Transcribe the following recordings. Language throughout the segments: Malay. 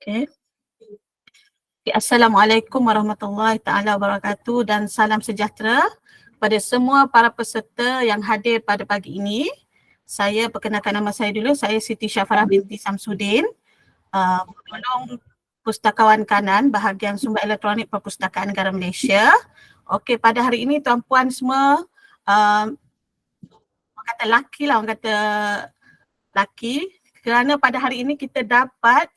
Okay. Assalamualaikum warahmatullahi taala wabarakatuh dan salam sejahtera pada semua para peserta yang hadir pada pagi ini. Saya perkenalkan nama saya dulu, saya Siti Syafarah binti Samsudin, penolong Pustakawan Kanan bahagian Sumber Elektronik Perpustakaan Negara Malaysia. Okey, pada hari ini tuan-puan semua, orang kata laki lah, orang kata laki, kerana pada hari ini kita dapat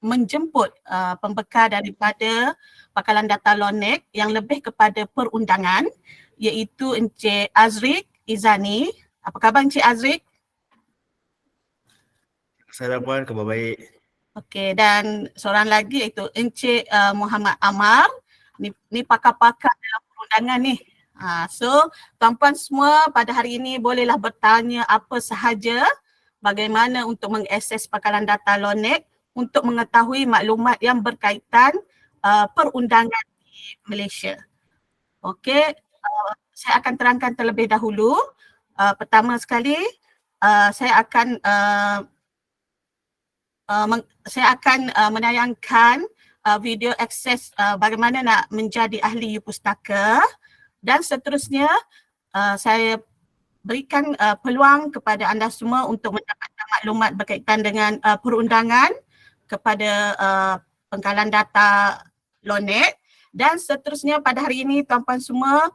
menjemput pembekal daripada Pakalan Data LONET yang lebih kepada perundangan, iaitu Encik Azriq Izani. Apa khabar Encik Azriq? Assalamualaikum puan, khabar baik. Okey, dan seorang lagi iaitu Encik Muhammad Amar. Ni pakar-pakar dalam perundangan ni. So tuan-puan semua pada hari ini bolehlah bertanya apa sahaja bagaimana untuk mengakses Pakalan Data LONET untuk mengetahui maklumat yang berkaitan perundangan di Malaysia. Okey, saya akan terangkan terlebih dahulu. Pertama sekali, saya akan menayangkan video akses bagaimana nak menjadi ahli pustaka, dan seterusnya saya berikan peluang kepada anda semua untuk mendapatkan maklumat berkaitan dengan perundangan kepada Pangkalan Data LONET, dan seterusnya pada hari ini tuan-puan semua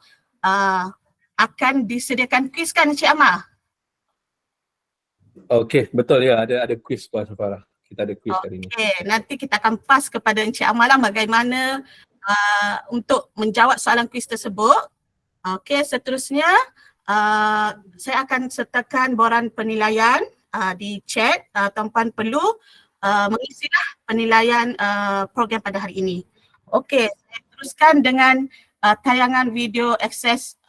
akan disediakan kuis kan Encik Amar? Okey, betul ya, ada kuis Puan Syafarah. Kita ada kuis hari ini. Okey, nanti kita akan pass kepada Encik Amar lah bagaimana untuk menjawab soalan kuis tersebut. Okey, seterusnya saya akan sertakan borang penilaian di chat. Tuan-puan perlu mengisilah penilaian program pada hari ini. Okey, saya teruskan dengan tayangan video akses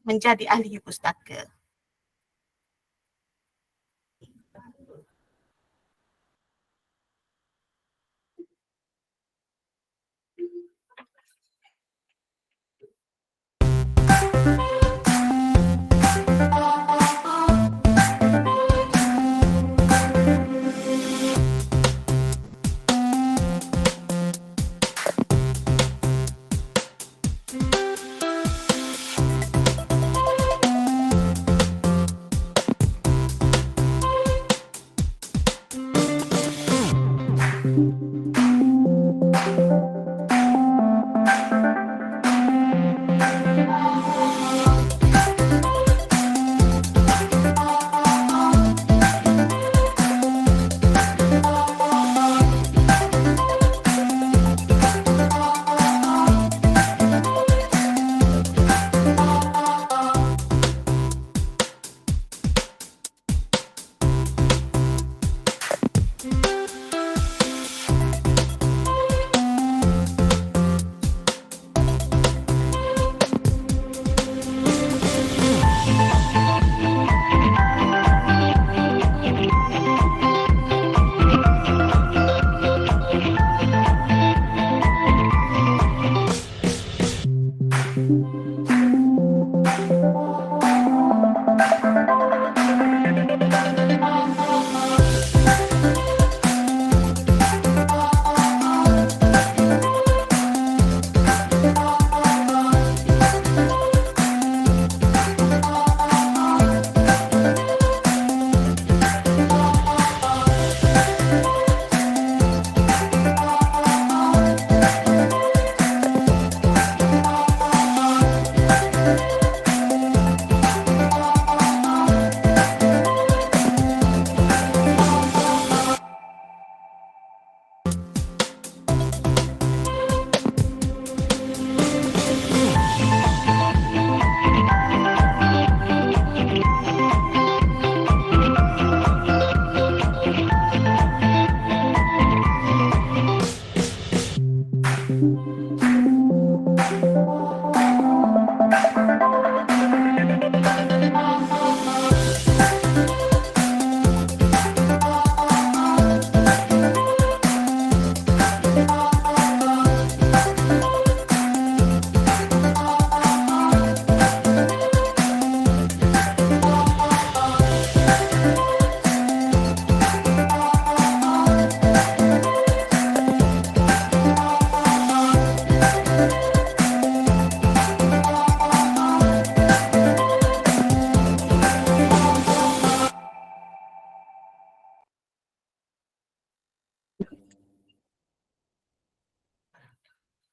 menjadi ahli pustaka.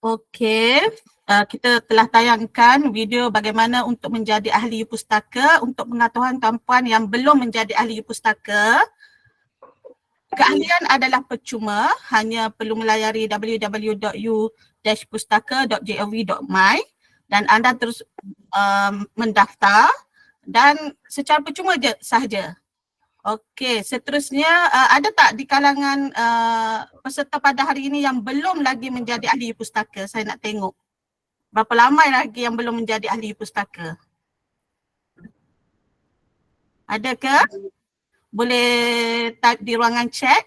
Okey, kita telah tayangkan video bagaimana untuk menjadi ahli pustaka untuk pengetahuan tuan-puan yang belum menjadi ahli pustaka. Keahlian adalah percuma, hanya perlu melayari www.u-pustaka.gov.my dan anda terus mendaftar dan secara percuma sahaja. Okey, seterusnya ada tak di kalangan peserta pada hari ini yang belum lagi menjadi ahli pustaka? Saya nak tengok. Berapa lama lagi yang belum menjadi ahli pustaka? Ada ke? Boleh type di ruangan chat.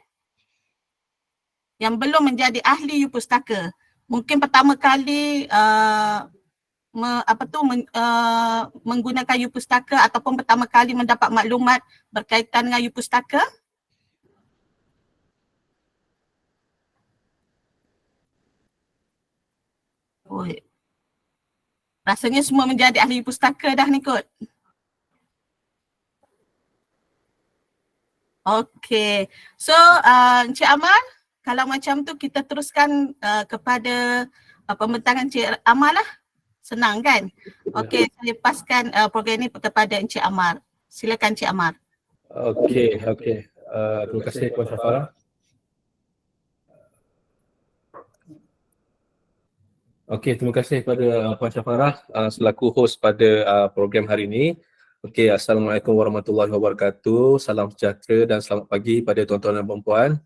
Yang belum menjadi ahli pustaka. Mungkin pertama kali menggunakan U-Pustaka ataupun pertama kali mendapat maklumat berkaitan dengan U-Pustaka? Oi. Rasanya semua menjadi ahli pustaka dah ni kot. Okey. So, Encik Amal, kalau macam tu kita teruskan kepada pembentangan Encik Amal lah. Senang kan? Okey, saya lepaskan program ni kepada Encik Amar. Silakan Encik Amar. Okey. Terima kasih Puan Syafara. Okey, terima kasih kepada Puan Syafara selaku host pada program hari ini. Okey, Assalamualaikum warahmatullahi wabarakatuh. Salam sejahtera dan selamat pagi pada tuan-tuan dan puan-puan.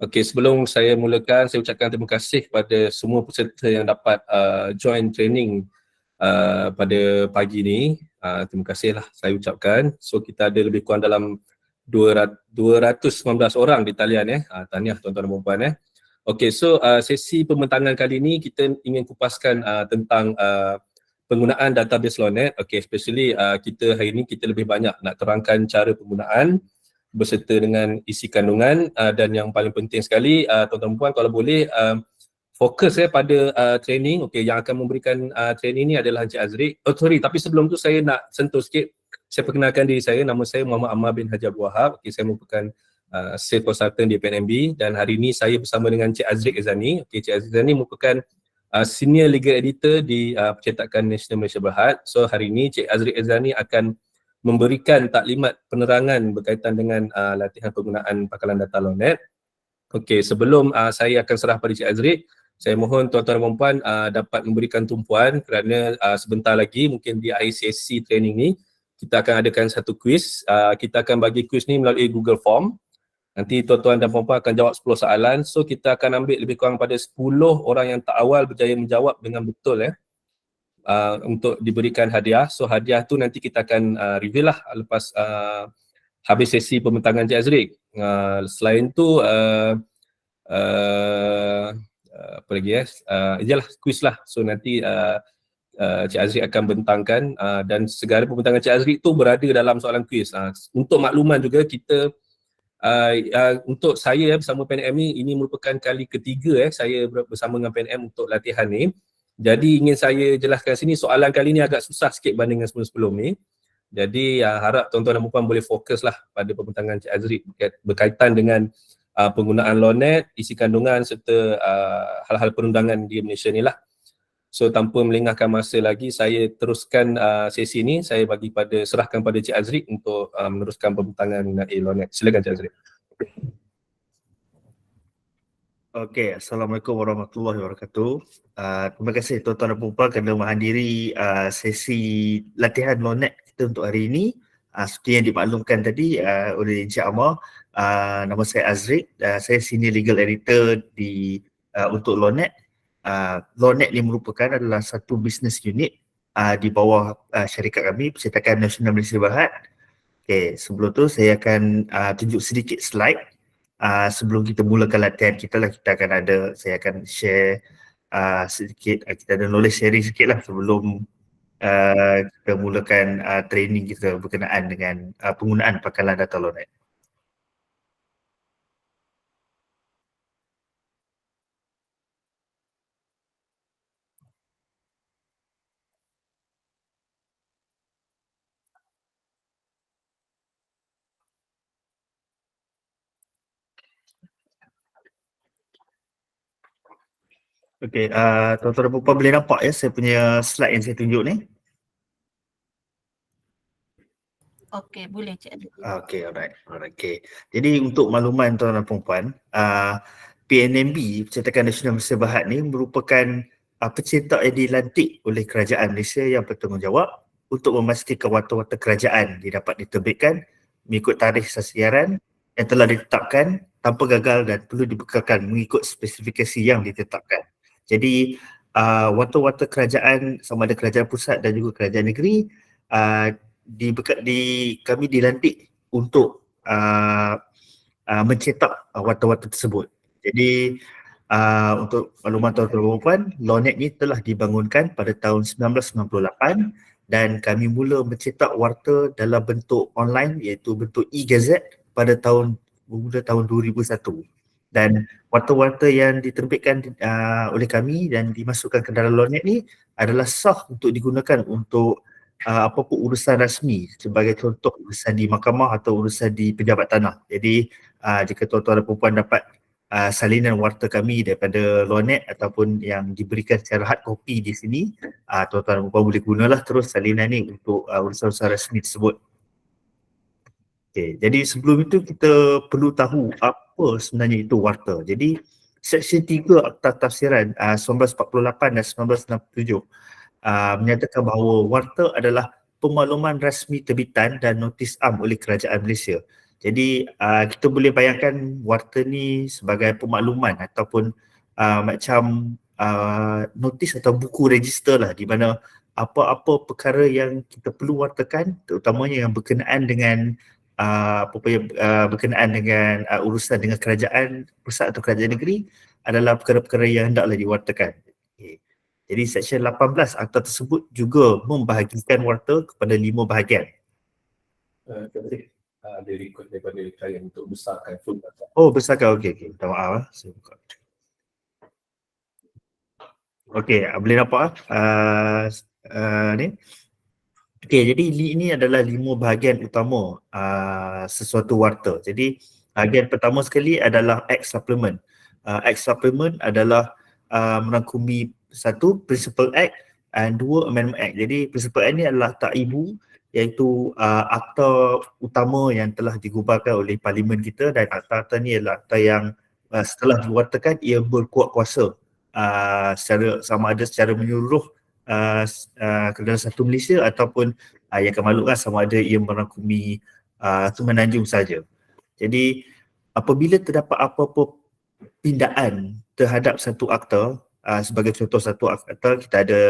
Okey, sebelum saya mulakan, saya ucapkan terima kasih kepada semua peserta yang dapat join training pada pagi ni. Terima kasihlah saya ucapkan. So kita ada lebih kurang dalam 219 orang di talian tahniah tuan-tuan dan puan-puan Okey, so sesi pembentangan kali ini kita ingin kupaskan tentang penggunaan database LONET. Okey, especially kita hari ini kita lebih banyak nak terangkan cara penggunaan berserta dengan isi kandungan dan yang paling penting sekali tuan-tuan dan puan kalau boleh fokus pada training. Okey, yang akan memberikan training ni adalah Encik Azriq. Tapi sebelum tu saya nak sentuh sikit. Saya perkenalkan diri saya, nama saya Muhammad Ammar bin Haji Abdul Wahab. Okey, saya merupakan sales consultant di PNMB dan hari ini saya bersama dengan Encik Azriq Izzani. Okey, Encik Azriq Izzani merupakan senior legal editor di percetakan Nasional Malaysia Berhad. So hari ini Encik Azriq Izzani akan memberikan taklimat penerangan berkaitan dengan latihan penggunaan pakalan data LONET. Okey, sebelum saya akan serah pada Encik Azriq, saya mohon tuan-tuan dan puan dapat memberikan tumpuan kerana sebentar lagi mungkin di akhir sesi training ni kita akan adakan satu quiz. Kita akan bagi quiz ni melalui Google Form. Nanti tuan-tuan dan puan-puan akan jawab 10 soalan. So kita akan ambil lebih kurang pada 10 orang yang tak awal berjaya menjawab dengan betul untuk diberikan hadiah. So hadiah tu nanti kita akan reveal lah lepas habis sesi pembentangan Encik Azriq. Selain tu apa lagi ialah quiz lah. So nanti Encik Azriq akan bentangkan dan segala pembentangan Encik Azriq tu berada dalam soalan quiz. Untuk makluman juga kita untuk saya bersama PNM ini merupakan kali ketiga saya bersama dengan PNM untuk latihan ni. Jadi ingin saya jelaskan sini soalan kali ni agak susah sikit banding dengan sebelum-sebelum ni. Jadi harap tuan-tuan dan puan boleh fokuslah pada pembentangan Encik Azriq berkaitan dengan penggunaan LONET, isi kandungan serta hal-hal perundangan di Malaysia ni lah. So tanpa melengahkan masa lagi, saya teruskan sesi ni. Saya serahkan pada Encik Azriq untuk meneruskan pembentangan mengenai LONET. Silakan Encik Azriq. Okey, Assalamualaikum warahmatullahi wabarakatuh. Terima kasih tuan-tuan dan puan-puan kerana menghadiri sesi latihan LONET kita untuk hari ini. Seperti yang dimaklumkan tadi oleh Encik Ammar, nama saya Azriq. Saya senior legal editor untuk LONET. LONET ni adalah satu business unit di bawah syarikat kami, Percetakan Nasional Malaysia Berhad. Okay, sebelum tu saya akan tunjuk sedikit slide. Sebelum kita mulakan latihan kita lah, saya akan share sedikit, kita ada knowledge sharing sikit lah sebelum kita mulakan training kita berkenaan dengan penggunaan pakalan data LONET. Okey, tuan-tuan dan puan boleh nampak ya saya punya slide yang saya tunjuk ni? Okey, boleh Cikgu. Okey, alright. Okey. Jadi untuk makluman tuan dan puan, PNMB, Percetakan Nasional Malaysia Berhad ni merupakan pencetak yang dilantik oleh Kerajaan Malaysia yang bertanggungjawab untuk memastikan warta-warta kerajaan dapat diterbitkan mengikut tarikh siaran yang telah ditetapkan tanpa gagal dan perlu dibekalkan mengikut spesifikasi yang ditetapkan. Jadi warta-warta kerajaan sama ada kerajaan pusat dan juga kerajaan negeri kami dilantik untuk mencetak warta-warta tersebut. Jadi untuk makluman tuan-tuan dan puan, LONET ni telah dibangunkan pada tahun 1998 dan kami mula mencetak warta dalam bentuk online iaitu bentuk e-gazette pada tahun 2001. Dan warta-warta yang diterbitkan oleh kami dan dimasukkan ke dalam LONET ni adalah sah untuk digunakan untuk apa-apa urusan rasmi, sebagai contoh urusan di mahkamah atau urusan di pejabat tanah. Jadi jika tuan-tuan dan puan dapat salinan warta kami daripada LONET ataupun yang diberikan secara hard copy di sini, tuan-tuan dan puan boleh gunalah terus salinan ni untuk urusan-urusan rasmi tersebut. Okay, jadi sebelum itu kita perlu tahu apa sebenarnya itu warta. Jadi Seksyen 3 Akta Tafsiran 1948 dan 1967 menyatakan bahawa warta adalah pemakluman rasmi terbitan dan notis am oleh Kerajaan Malaysia. Jadi kita boleh bayangkan warta ni sebagai pemakluman ataupun macam notis atau buku register lah, di mana apa-apa perkara yang kita perlu wartakan, terutamanya yang berkenaan dengan berkenaan dengan urusan dengan kerajaan pusat atau kerajaan negeri adalah perkara-perkara yang hendaklah diwartakan. Okay. Jadi Seksyen 18 Akta tersebut juga membahagikan warta kepada 5 bahagian. Ada record daripada klien untuk besarkan full data. Oh, besarkan. Okey. Minta maaf. Saya buka. Okey, boleh nampak ni. Okey, jadi ini adalah 5 bahagian utama sesuatu warta. Jadi bahagian pertama sekali adalah Act Supplement. Act Supplement adalah merangkumi 1 Principal Act dan 2 Amendment Act. Jadi Principal Act ni adalah akta ibu, iaitu akta utama yang telah digubarkan oleh Parlimen kita, dan akta-akta ni adalah akta yang setelah diwartakan ia berkuat kuasa secara sama ada secara menyeluruh ke dalam satu Malaysia ataupun yang kemalukan sama ada ia merangkumi Semenanjung saja. Jadi apabila terdapat apa-apa pindaan terhadap satu akta, sebagai contoh satu akta, kita ada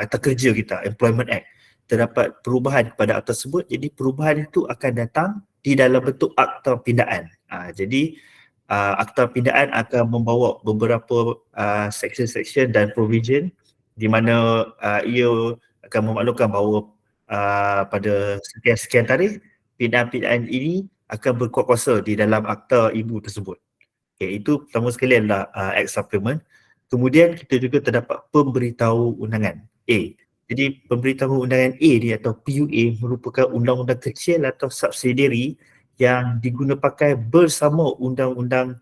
akta kerja kita, Employment Act, terdapat perubahan kepada akta tersebut, jadi perubahan itu akan datang di dalam bentuk akta pindaan. Jadi akta pindaan akan membawa beberapa section-section dan provision di mana ia akan memaklumkan bahawa pada sekian-sekian tarikh pindaan-pindaan ini akan berkuat kuasa di dalam akta ibu tersebut. Okay, itu pertama sekali adalah Act Supplement. Kemudian kita juga terdapat pemberitahu undangan A. Jadi pemberitahu undangan A ni atau PUA merupakan undang-undang kecil atau subsidiary yang diguna pakai bersama undang-undang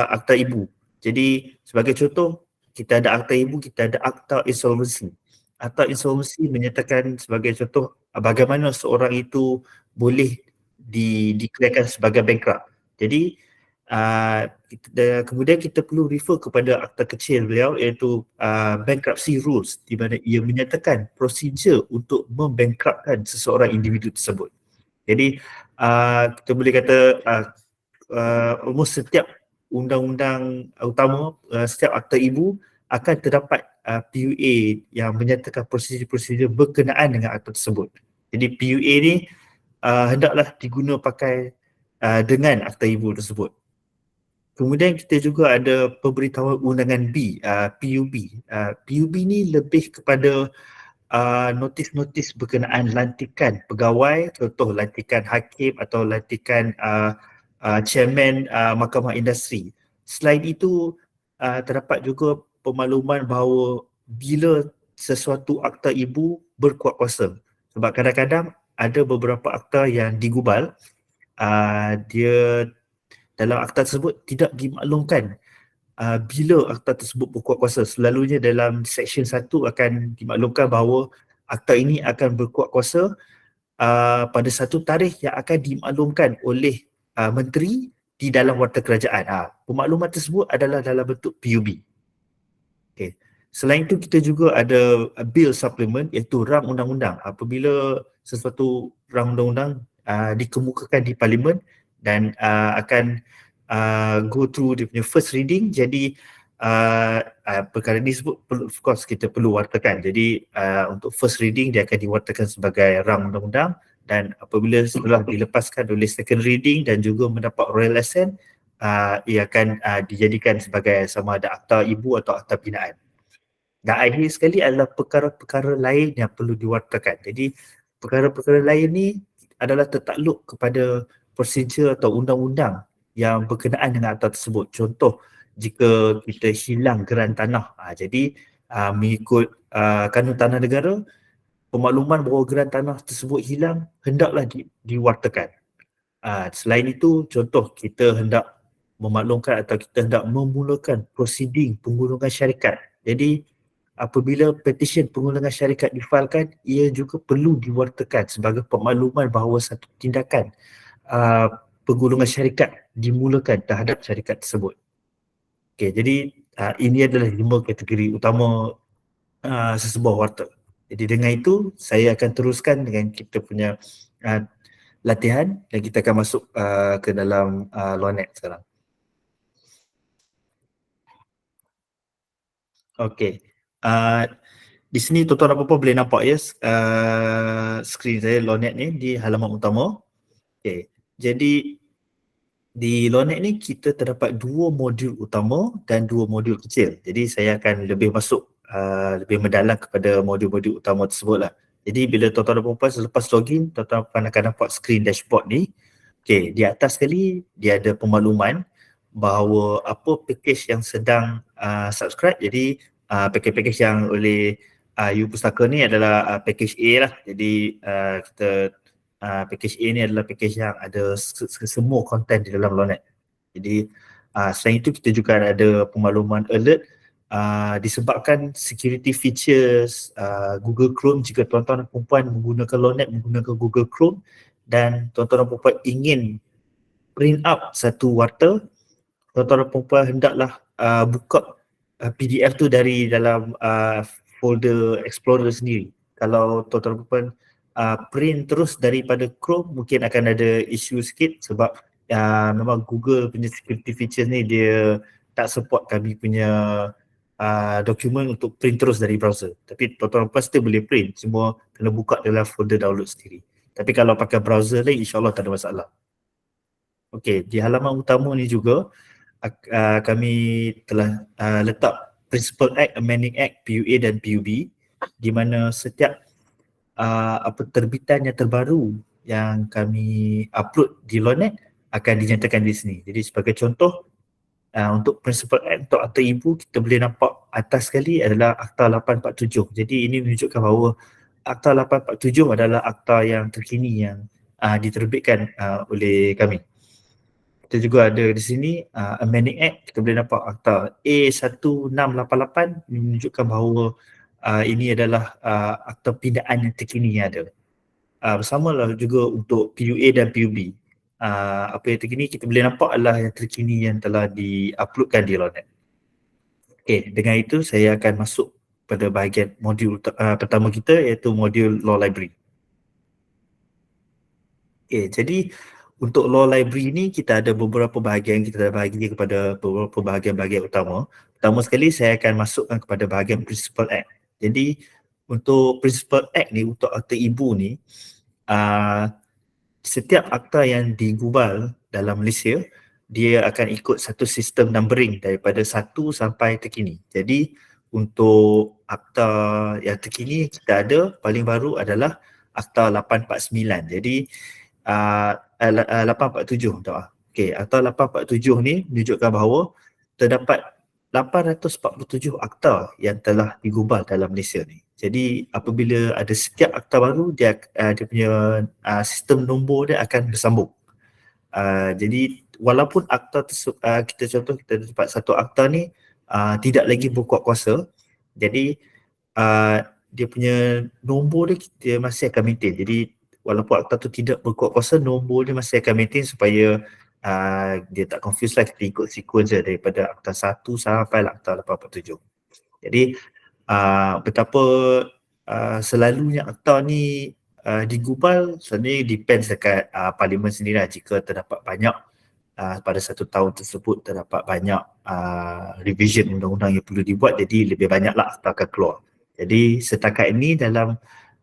akta ibu. Jadi sebagai contoh, kita ada akta ibu, kita ada akta insolvency. Akta insolvency menyatakan sebagai contoh bagaimana seorang itu boleh dideklarkan sebagai bankrupt. Jadi kemudian kita perlu refer kepada akta kecil beliau, iaitu bankruptcy rules, di mana ia menyatakan prosedur untuk membankruptkan seseorang individu tersebut. Jadi kita boleh kata almost setiap undang-undang utama, setiap akta ibu akan terdapat PUA yang menyatakan prosedur-prosedur berkenaan dengan akta tersebut. Jadi PUA ni hendaklah diguna pakai dengan akta ibu tersebut. Kemudian kita juga ada pemberitahuan undangan B, PUB. PUB ni lebih kepada notis-notis berkenaan lantikan pegawai, contoh lantikan hakim atau lantikan chairman Mahkamah Industri. Selain itu terdapat juga pemakluman bahawa bila sesuatu akta ibu berkuat kuasa, sebab kadang-kadang ada beberapa akta yang digubal, dia dalam akta tersebut tidak dimaklumkan bila akta tersebut berkuat kuasa. Selalunya dalam Seksyen 1 akan dimaklumkan bahawa akta ini akan berkuat kuasa pada satu tarikh yang akan dimaklumkan oleh menteri di dalam warta kerajaan. Pemakluman tersebut adalah dalam bentuk PUB. Okay. Selain itu kita juga ada bill supplement iaitu rang undang-undang. Apabila sesuatu rang undang-undang dikemukakan di parlimen dan akan go through dia punya first reading, jadi perkara ini sebut of course kita perlu wartakan. Jadi untuk first reading dia akan diwartakan sebagai rang undang-undang, dan apabila setelah dilepaskan oleh second reading dan juga mendapat royal assent, ia akan dijadikan sebagai sama ada akta ibu atau akta binaan. Dan akhir sekali adalah perkara-perkara lain yang perlu diwartakan. Jadi perkara-perkara lain ni adalah tertakluk kepada prosedur atau undang-undang yang berkenaan dengan akta tersebut. Contoh, jika kita hilang geran tanah, jadi mengikut kanun tanah negara, pemakluman bahawa geran tanah tersebut hilang hendaklah diwartakan. Selain itu, contoh kita hendak memaklumkan atau kita hendak memulakan prosiding penggulungan syarikat. Jadi apabila petisyen penggulungan syarikat difailkan, ia juga perlu diwartakan sebagai pemakluman bahawa satu tindakan penggulungan syarikat dimulakan terhadap syarikat tersebut. Okey, jadi ini adalah 5 kategori utama sesebuah warta. Jadi dengan itu saya akan teruskan dengan kita punya latihan dan kita akan masuk ke dalam LawNet sekarang. Okey. Di sini tuan-tuan dan puan-puan boleh nampak ya skrin saya LawNet ni di halaman utama. Okey. Jadi di LawNet ni kita terdapat 2 modul utama dan 2 modul kecil. Jadi saya akan lebih masuk lebih mendalam kepada modul-modul utama tersebut lah. Jadi bila tuan-tuan dan puan-puan selepas login, tuan-tuan akan nampak skrin dashboard ni. Okey, di atas sekali dia ada pemakluman bahawa apa package yang sedang subscribe. Jadi package-package yang oleh You Pustaka ni adalah package A lah. Jadi kita package A ni adalah package yang ada semua konten di dalam LawNet. Jadi selain itu kita juga ada pemakluman alert disebabkan security features Google Chrome. Jika tuan-tuan dan perempuan menggunakan LawNet menggunakan Google Chrome dan tuan-tuan dan perempuan ingin print out satu warta, tuan-tuan dan perempuan hendaklah buka PDF tu dari dalam folder Explorer sendiri. Kalau tuan-tuan dan perempuan print terus daripada Chrome, mungkin akan ada isu sikit sebab memang Google punya security features ni dia tak support kami punya dokumen untuk print terus dari browser. Tapi tuan-tuan pasti boleh print, cuma kena buka dalam folder download sendiri. Tapi kalau pakai browser lain, insyaAllah tak ada masalah. Okey, di halaman utama ni juga kami telah letak Principal Act, Amending Act, PUA dan PUB, di mana setiap terbitan yang terbaru yang kami upload di LawNet akan dinyatakan di sini. Jadi sebagai contoh, untuk Principal Act untuk akta ibu, kita boleh nampak atas sekali adalah Akta 847. Jadi ini menunjukkan bahawa Akta 847 adalah akta yang terkini yang diterbitkan oleh kami. Kita juga ada di sini Amending Act, kita boleh nampak Akta A1688 menunjukkan bahawa ini adalah akta pindaan yang terkini yang ada. Bersamalah juga untuk PUA dan PUB. Apa yang terkini kita boleh nampak adalah yang terkini yang telah di-uploadkan di LawNet. Okey, dengan itu saya akan masuk pada bahagian modul pertama kita, iaitu modul Law Library. Okey, jadi untuk Law Library ni kita ada beberapa bahagian, kita dah bahagi kepada beberapa bahagian-bahagian utama. Pertama sekali saya akan masukkan kepada bahagian Principal Act. Jadi untuk Principal Act ni, untuk akta ibu ni, setiap akta yang digubal dalam Malaysia, dia akan ikut satu sistem numbering daripada 1 sampai terkini. Jadi untuk akta yang terkini kita ada, paling baru adalah Akta 849. Jadi 847 tak? Okey, Akta 847 ni menunjukkan bahawa terdapat 847 akta yang telah digubal dalam Malaysia ni. Jadi apabila ada setiap akta baru, dia punya sistem nombor dia akan bersambung. Jadi walaupun akta kita contoh kita dapat satu akta ni tidak lagi berkuat kuasa, jadi dia punya nombor dia masih akan maintain. Jadi walaupun akta tu tidak berkuat kuasa, nombor dia masih akan maintain supaya dia tak confuse lah, kita ikut sequence je daripada akta 1 sampai akta 847. Jadi betapa selalunya akta ni digubal sebenarnya depends dekat parlimen sendiri lah. Jika terdapat banyak pada satu tahun tersebut terdapat banyak revision undang-undang yang perlu dibuat, jadi lebih banyaklah akta akan keluar. Jadi setakat ini dalam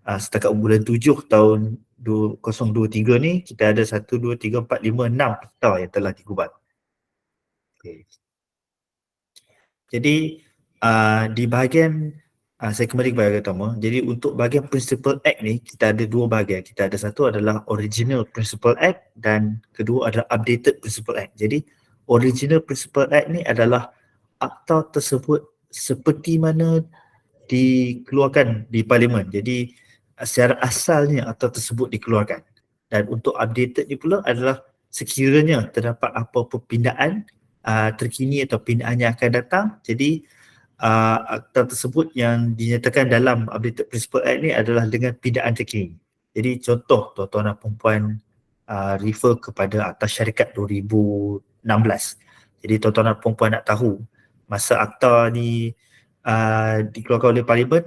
setakat bulan 7 tahun 2023 ni kita ada 1, 2, 3, 4, 5, 6 akta yang telah digubal. Okay. Jadi di bahagian saya kembali ke bahagian utama. Jadi untuk bahagian Principal Act ni kita ada dua bahagian. Kita ada satu adalah Original Principal Act dan kedua adalah Updated Principal Act. Jadi Original Principal Act ni adalah akta tersebut seperti mana dikeluarkan di Parlimen. Jadi secara asalnya akta tersebut dikeluarkan. Dan untuk updated ni pula adalah sekiranya terdapat apa-apa pindaan terkini atau pindaan yang akan datang, jadi akta tersebut yang dinyatakan dalam Updated Principal Act ni adalah dengan pindaan terkini. Jadi contoh tuan-tuan dan perempuan refer kepada Akta Syarikat 2016. Jadi tuan-tuan dan perempuan nak tahu masa akta ni dikeluarkan oleh Parlimen,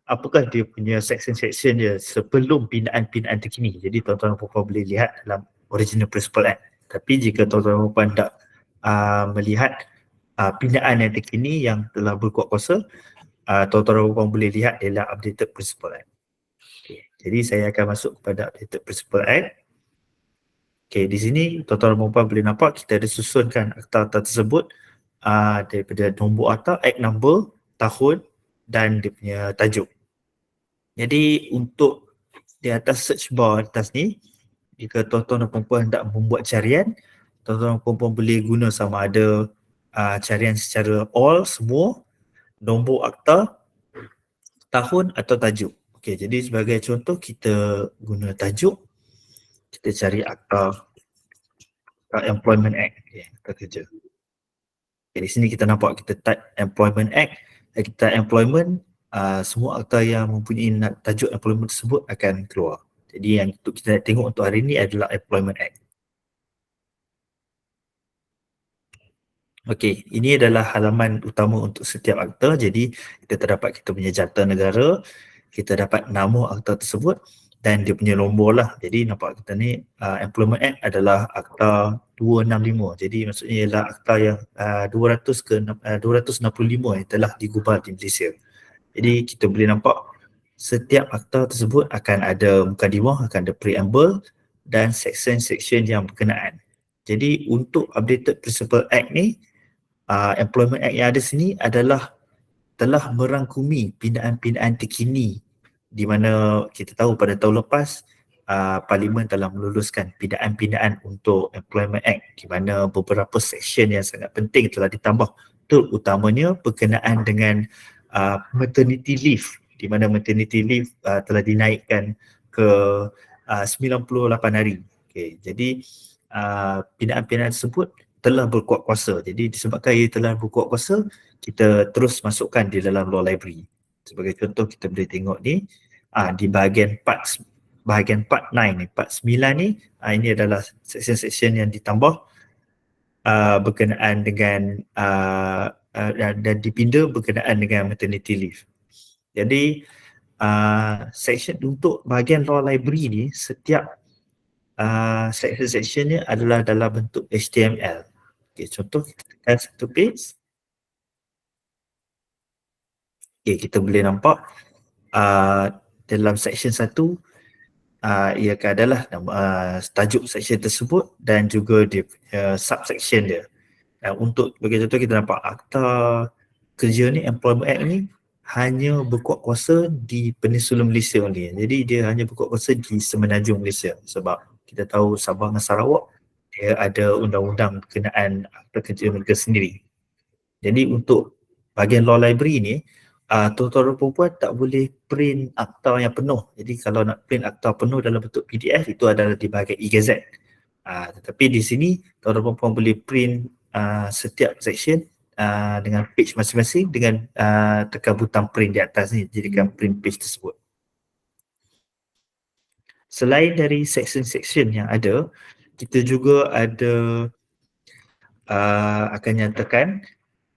apakah dia punya section-section dia sebelum pindaan-pindaan terkini. Jadi tuan-tuan dan perempuan boleh lihat dalam Original Principal Act. Tapi jika tuan-tuan dan perempuan tak melihat pindaan yang terkini yang telah berkuat kuasa, tuan-tuan dan perempuan boleh lihat dalam Updated Principal Act. Okay. Jadi saya akan masuk kepada Updated Principal Act. Okay, di sini tuan-tuan dan perempuan boleh nampak kita ada susunkan akta-akta tersebut daripada nombor akta, act number, tahun dan dia punya tajuk. Jadi untuk di atas search bar atas ni, jika tuan-tuan dan perempuan hendak membuat carian, tuan-tuan dan perempuan boleh guna sama ada carian secara all, semua, nombor akta, tahun atau tajuk. Okey, jadi sebagai contoh kita guna tajuk, kita cari akta Employment Act, akta kerja. Okay, di sini kita nampak kita type Employment Act, kita Employment, semua akta yang mempunyai tajuk Employment tersebut akan keluar. Jadi yang kita tengok untuk hari ini adalah Employment Act. Okey, ini adalah halaman utama untuk setiap akta. Jadi kita terdapat kita punya jabatan negara, kita dapat nama akta tersebut dan dia punya nombor lah. Jadi nampak kita ni Employment Act adalah akta 265. Jadi maksudnya ialah akta yang 265 yang telah digubal di Malaysia. Jadi kita boleh nampak setiap akta tersebut akan ada mukadimah, akan ada preamble dan section-section yang berkenaan. Jadi untuk Updated Principal Act ni, Employment Act yang ada sini adalah telah merangkumi pindaan-pindaan terkini di mana kita tahu pada tahun lepas Parlimen telah meluluskan pindaan-pindaan untuk Employment Act di mana beberapa section yang sangat penting telah ditambah, terutamanya berkenaan dengan maternity leave, di mana maternity leave telah dinaikkan ke 98 hari. Okay, jadi pindaan-pindaan tersebut telah berkuat kuasa. Jadi disebabkan ia telah berkuat kuasa, kita terus masukkan di dalam law library. Sebagai contoh kita boleh tengok ni di bahagian part 9 ni, part 9 ni, ini adalah section-section yang ditambah berkenaan dengan dan dipinda berkenaan dengan maternity leave. Jadi section untuk bahagian law library ni, setiap section-sectionnya adalah dalam bentuk HTML. Okay, contoh kita tekan satu page. Okay, kita boleh nampak dalam section 1 ia adalah tajuk section tersebut dan juga dia punya subsection dia. Dan untuk bagi contoh kita nampak akta kerja ni, Employment Act ni hanya berkuat kuasa di Peninsula Malaysia ni. Jadi dia hanya berkuat kuasa di Semenanjung Malaysia sebab kita tahu Sabah dan Sarawak dia ada undang-undang berkenaan akta kerja mereka sendiri. Jadi untuk bahagian law library ni, tuan-tuan dan perempuan tak boleh print akta yang penuh. Jadi kalau nak print akta penuh dalam bentuk PDF, itu adalah di bahagian e-gazette. Tetapi di sini tuan-tuan dan puan boleh print setiap section dengan page masing-masing dengan tekan butang print di atas ni, jadikan print page tersebut. Selain dari section-section yang ada, kita juga ada akan nyatakan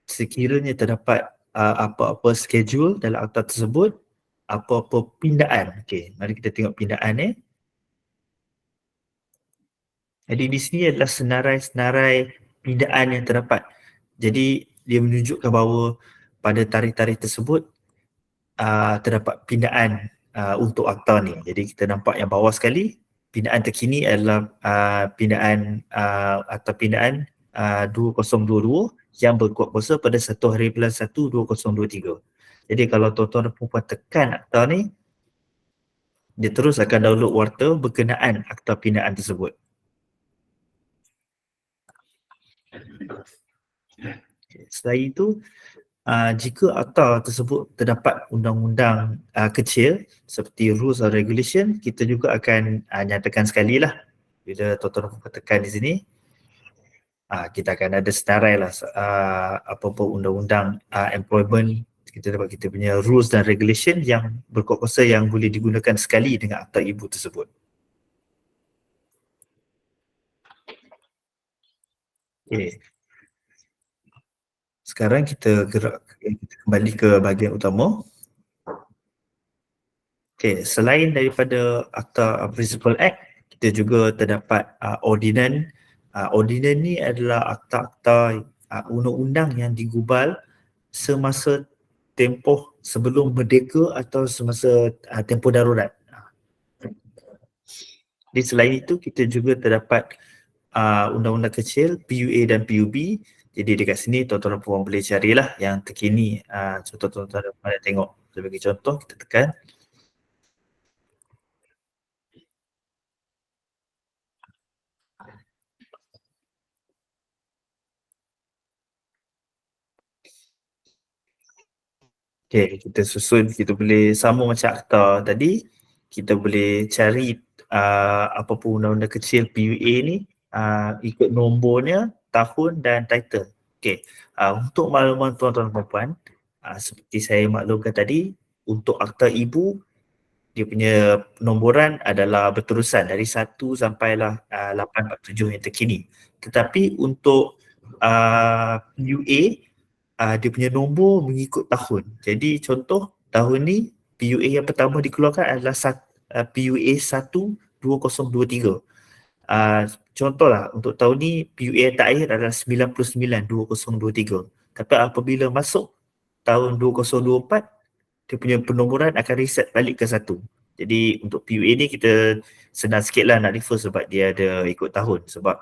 sekiranya terdapat apa-apa schedule dalam akta tersebut, apa-apa pindaan. Okey, mari kita tengok pindaan ni. Jadi di sini adalah senarai-senarai pindaan yang terdapat. Jadi dia menunjukkan bahawa pada tarikh-tarikh tersebut terdapat pindaan untuk akta ni. Jadi kita nampak yang bawah sekali, pindaan terkini adalah pindaan atau pindaan 2022 yang berkuat kuasa pada 1 hari bulan 1 2023. Jadi kalau tuan-tuan dan puan tekan akta ni, dia terus akan download warta berkenaan akta pindaan tersebut. Selain itu, jika akta tersebut terdapat undang-undang kecil seperti rules or regulation, kita juga akan nyatakan sekali lah bila tuan-tuan tekan di sini. Kita akan ada senarai lah apa-apa undang-undang employment, kita dapat kita punya rules dan regulation yang berkuat kuasa yang boleh digunakan sekali dengan akta ibu tersebut. Okay. Sekarang kita kembali ke bahagian utama. Okay, selain daripada Akta Principal Act, kita juga terdapat ordinan. Ordinan ni adalah akta-akta undang-undang yang digubal semasa tempoh sebelum merdeka atau semasa tempoh darurat. Di selain itu, kita juga terdapat undang-undang kecil, PUA dan PUB. Jadi dekat sini tuan-tuan dan puan boleh carilah yang terkini. Contoh tuan-tuan dan puan tengok. Sebagai contoh, kita tekan. Okay, kita susun, kita boleh sama macam akta tadi, kita boleh cari apa pun undang-undang kecil PUA ni, ikut nombornya, tahun dan title. Okay, untuk makluman tuan-tuan dan puan, seperti saya maklumkan tadi, untuk akta ibu, dia punya nombor adalah berterusan dari 1 sampailah 847 yang terkini. Tetapi untuk PUA, dia punya nombor mengikut tahun. Jadi contoh tahun ni PUA yang pertama dikeluarkan adalah PUA 1 2023. Contohlah untuk tahun ni PUA yang terakhir adalah 99 2023. Tapi apabila masuk tahun 2024, dia punya penomboran akan reset balik ke 1. Jadi untuk PUA ni kita senang sikit lah nak refer sebab dia ada ikut tahun. Sebab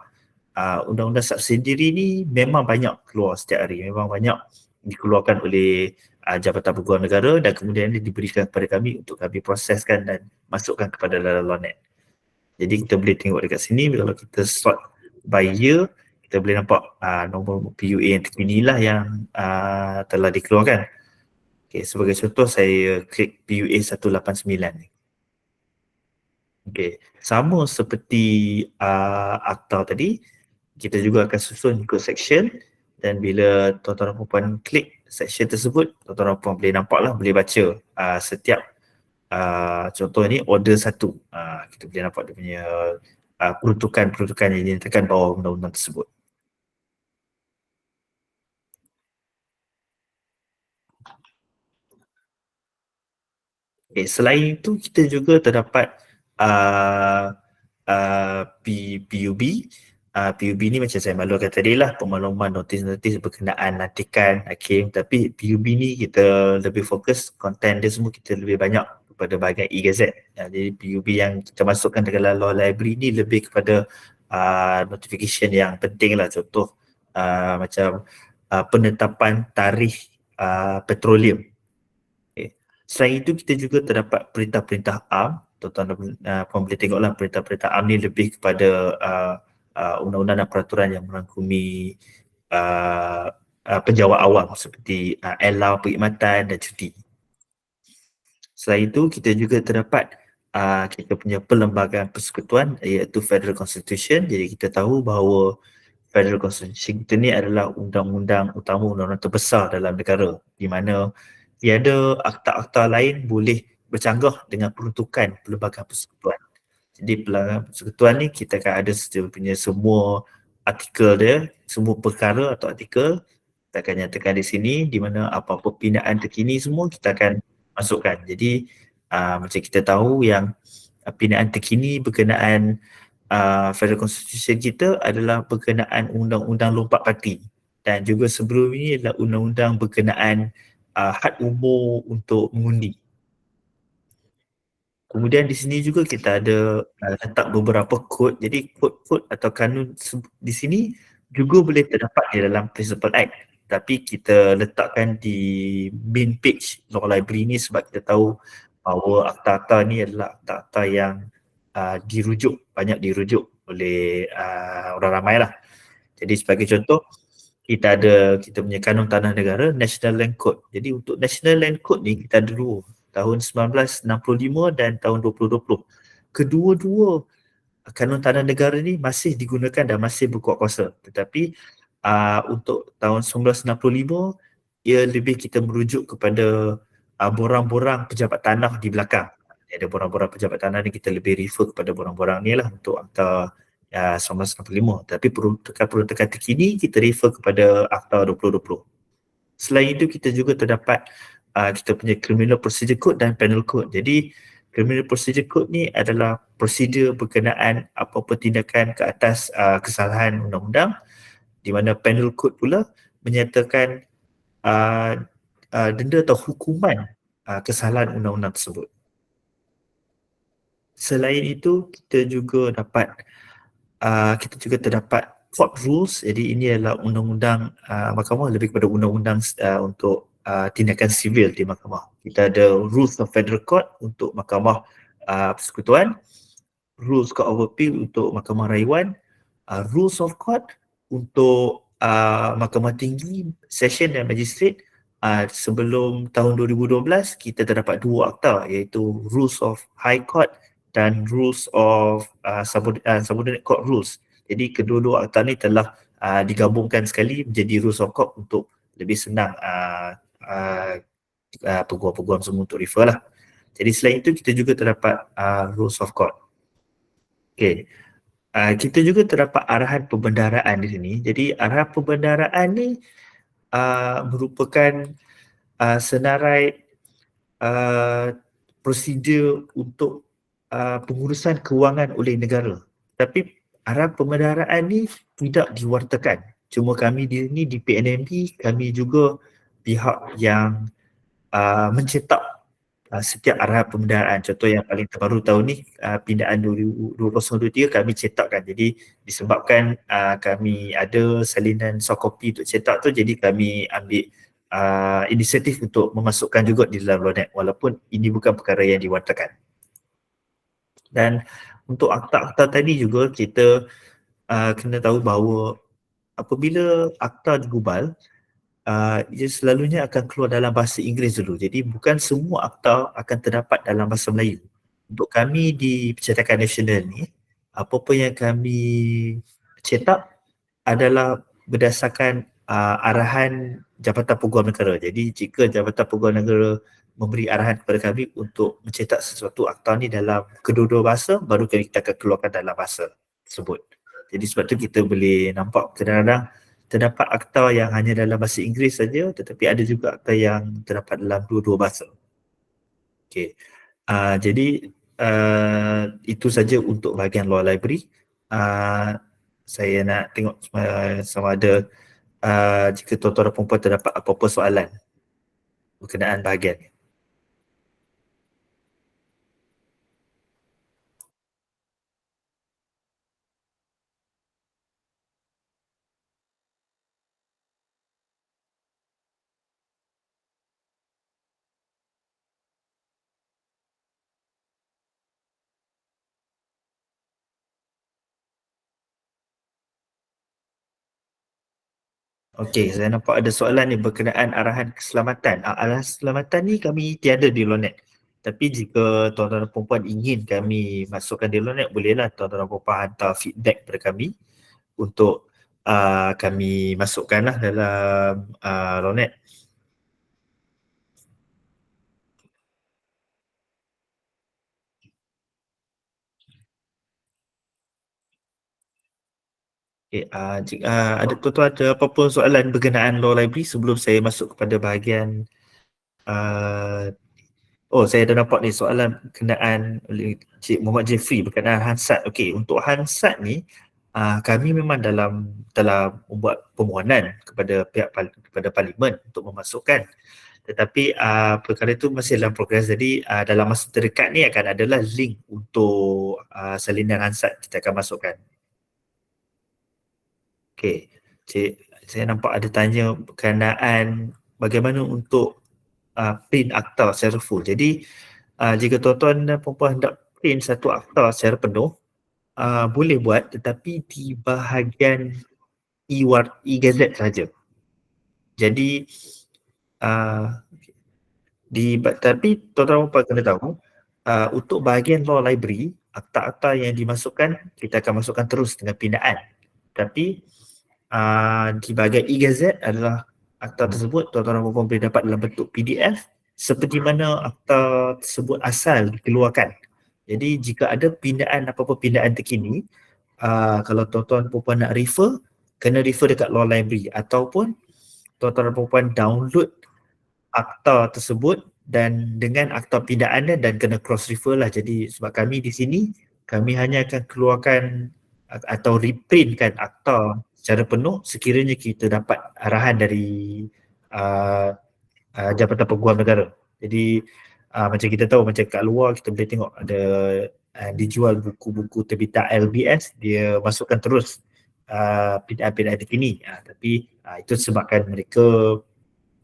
undang-undang subsidiary ni memang banyak keluar setiap hari. Memang banyak dikeluarkan oleh Jabatan Peguam Negara dan kemudian diberikan kepada kami untuk kami proseskan dan masukkan kepada dalam LawNet. Jadi kita boleh tengok dekat sini, kalau kita sort by year, kita boleh nampak nombor PUA yang terkini lah yang telah dikeluarkan. Okay, sebagai contoh saya klik PUA 189 ni. Okay, sama seperti akta tadi, kita juga akan susun ikut section dan bila tuan-tuan dan puan klik section tersebut, tuan-tuan dan puan boleh nampak lah, boleh baca setiap contoh ni order 1. Kita boleh nampak dia punya peruntukan-peruntukan yang dinyatakan bawah undang-undang tersebut. Okay, selain itu kita juga terdapat PUB. PUB ni macam saya maklumkan tadi lah, pemakluman notis-notis berkenaan lantikan hakim. Tapi PUB ni kita lebih fokus, konten dia semua kita lebih banyak kepada bahagian e-gazette. Jadi PUB yang kita masukkan dalam law library ni lebih kepada notification yang penting lah. Contoh macam penetapan tarikh petroleum. Selain itu kita juga terdapat perintah-perintah am. Tuan-tuan boleh tengoklah perintah-perintah am ni lebih kepada undang-undang dan peraturan yang merangkumi penjawat awam seperti allow, perkhidmatan dan cuti. Selain itu kita juga terdapat kita punya perlembagaan persekutuan iaitu Federal Constitution. Jadi kita tahu bahawa Federal Constitution kita ni adalah undang-undang utama, undang-undang terbesar dalam negara, di mana tiada akta-akta lain boleh bercanggah dengan peruntukan perlembagaan persekutuan. Jadi perlembagaan persekutuan ni kita akan ada punya semua artikel dia, semua perkara atau artikel kita akan nyatakan di sini, di mana apa-apa pindaan terkini semua kita akan masukkan. Jadi macam kita tahu yang pindaan terkini berkenaan Federal Constitution kita adalah berkenaan undang-undang lompat parti, dan juga sebelum ini adalah undang-undang berkenaan had umur untuk mengundi. Kemudian di sini juga kita ada letak beberapa kod. Jadi kod-kod atau kanun di sini juga boleh terdapat di dalam Principal Act, tapi kita letakkan di main page Law Library ni sebab kita tahu bahawa akta-akta ni adalah akta-akta yang banyak dirujuk oleh orang ramai lah. Jadi sebagai contoh, kita punya kanun tanah negara, National Land Code. Jadi untuk National Land Code ni kita ada dua, tahun 1965 dan tahun 2020. Kedua-dua kanun tanah negara ni masih digunakan dan masih berkuat kuasa. Tetapi untuk tahun 1965, ia lebih kita merujuk kepada borang-borang pejabat tanah di belakang. Ada borang-borang pejabat tanah ni, kita lebih refer kepada borang-borang ni lah untuk akta 1965. Tapi peruntukan terkini kita refer kepada akta 2020. Selain itu kita juga terdapat kita punya Criminal Procedure Code dan Penal Code. Jadi Criminal Procedure Code ni adalah prosedur berkenaan apa-apa tindakan ke atas kesalahan undang-undang, di mana Penal Code pula menyatakan denda atau hukuman kesalahan undang-undang tersebut. Selain itu kita juga terdapat court rules. Jadi ini adalah undang-undang mahkamah, lebih kepada undang-undang untuk tindakan sivil di mahkamah. Kita ada Rules of Federal Court untuk mahkamah persekutuan, Rules Court of Appeal untuk mahkamah rayuan, Rules of Court untuk mahkamah tinggi, session dan magistrate. Sebelum tahun 2012 kita terdapat dua akta, iaitu Rules of High Court dan Rules of Subordinate Court Rules. Jadi kedua-dua akta ni telah digabungkan sekali menjadi Rules of Court untuk lebih senang peguam-peguam semua untuk refer lah. Jadi selain itu kita juga terdapat Rules of Court. Okay. Kita juga terdapat arahan perbendaharaan di sini. Jadi arahan perbendaharaan ni merupakan senarai prosedur untuk pengurusan kewangan oleh negara. Tapi arahan perbendaharaan ni tidak diwartakan. Cuma kami di sini di PNMB, kami juga pihak yang mencetak setiap arahan perbendaharaan. Contoh yang paling terbaru tahun ni, pindaan 2023 kami cetakkan. Jadi disebabkan kami ada salinan soft copy untuk cetak tu, jadi kami ambil inisiatif untuk memasukkan juga di dalam LONET, walaupun ini bukan perkara yang diwartakan. Dan untuk akta-akta tadi juga kita kena tahu bahawa apabila akta digubal, ia selalunya akan keluar dalam bahasa Inggeris dulu. Jadi bukan semua akta akan terdapat dalam bahasa Melayu. Untuk kami di Percetakan Nasional ni, apa-apa yang kami cetak adalah berdasarkan arahan Jabatan Peguam Negara. Jadi jika Jabatan Peguam Negara memberi arahan kepada kami untuk mencetak sesuatu akta ni dalam kedua-dua bahasa, baru kita akan keluarkan dalam bahasa tersebut. Jadi sebab tu kita boleh nampak kadang-kadang terdapat akta yang hanya dalam bahasa Inggeris saja, tetapi ada juga akta yang terdapat dalam dua-dua bahasa. Okay. Jadi itu saja untuk bahagian Law Library. Saya nak tengok sama ada jika tuan-tuan dan puan-puan terdapat apa-apa soalan berkenaan bahagian ni. Okey, saya nampak ada soalan ni berkenaan arahan keselamatan. Arahan keselamatan ni kami tiada di LONET. Tapi jika tuan-tuan dan perempuan ingin kami masukkan di Lonet, bolehlah tuan-tuan dan perempuan hantar feedback kepada kami untuk kami masukkanlah dalam Lonet. Okay, jika ada tuan-tuan ada apa-apa soalan berkenaan Law Library sebelum saya masuk kepada bahagian saya dah nampak ni soalan berkenaan oleh Cik Muhammad Jeffrey berkenaan Hansat. Okey, untuk Hansat ni kami memang dalam membuat permohonan kepada pihak kepada parlimen untuk memasukkan. Tetapi perkara itu masih dalam progres. Jadi dalam masa terdekat ni akan adalah link untuk salinan Hansat kita akan masukkan. Okey, Cik, saya nampak ada tanya berkenaan bagaimana untuk print akta secara full. Jadi jika tuan-tuan dan perempuan hendak print satu akta secara penuh, boleh buat tetapi di bahagian e-gazette saja. Jadi tapi tuan-tuan dan perempuan kena tahu untuk bahagian law library, akta-akta yang dimasukkan kita akan masukkan terus dengan pindaan. Tapi di bahagian e-gazette adalah akta tersebut tuan-tuan dan perempuan boleh dapat dalam bentuk PDF seperti mana akta tersebut asal dikeluarkan. Jadi jika ada pindaan apa-apa pindaan terkini, kalau tuan-tuan dan perempuan nak refer, kena refer dekat law library ataupun tuan-tuan dan perempuan download akta tersebut dan dengan akta pindaannya dan kena cross refer lah. Jadi sebab kami di sini, kami hanya akan keluarkan atau reprintkan akta secara penuh sekiranya kita dapat arahan dari Jabatan Peguam Negara. Jadi macam kita tahu, macam kat luar kita boleh tengok ada dijual buku-buku terbitan LBS, dia masukkan terus pindaan-pindaan terkini. Tapi itu sebabkan mereka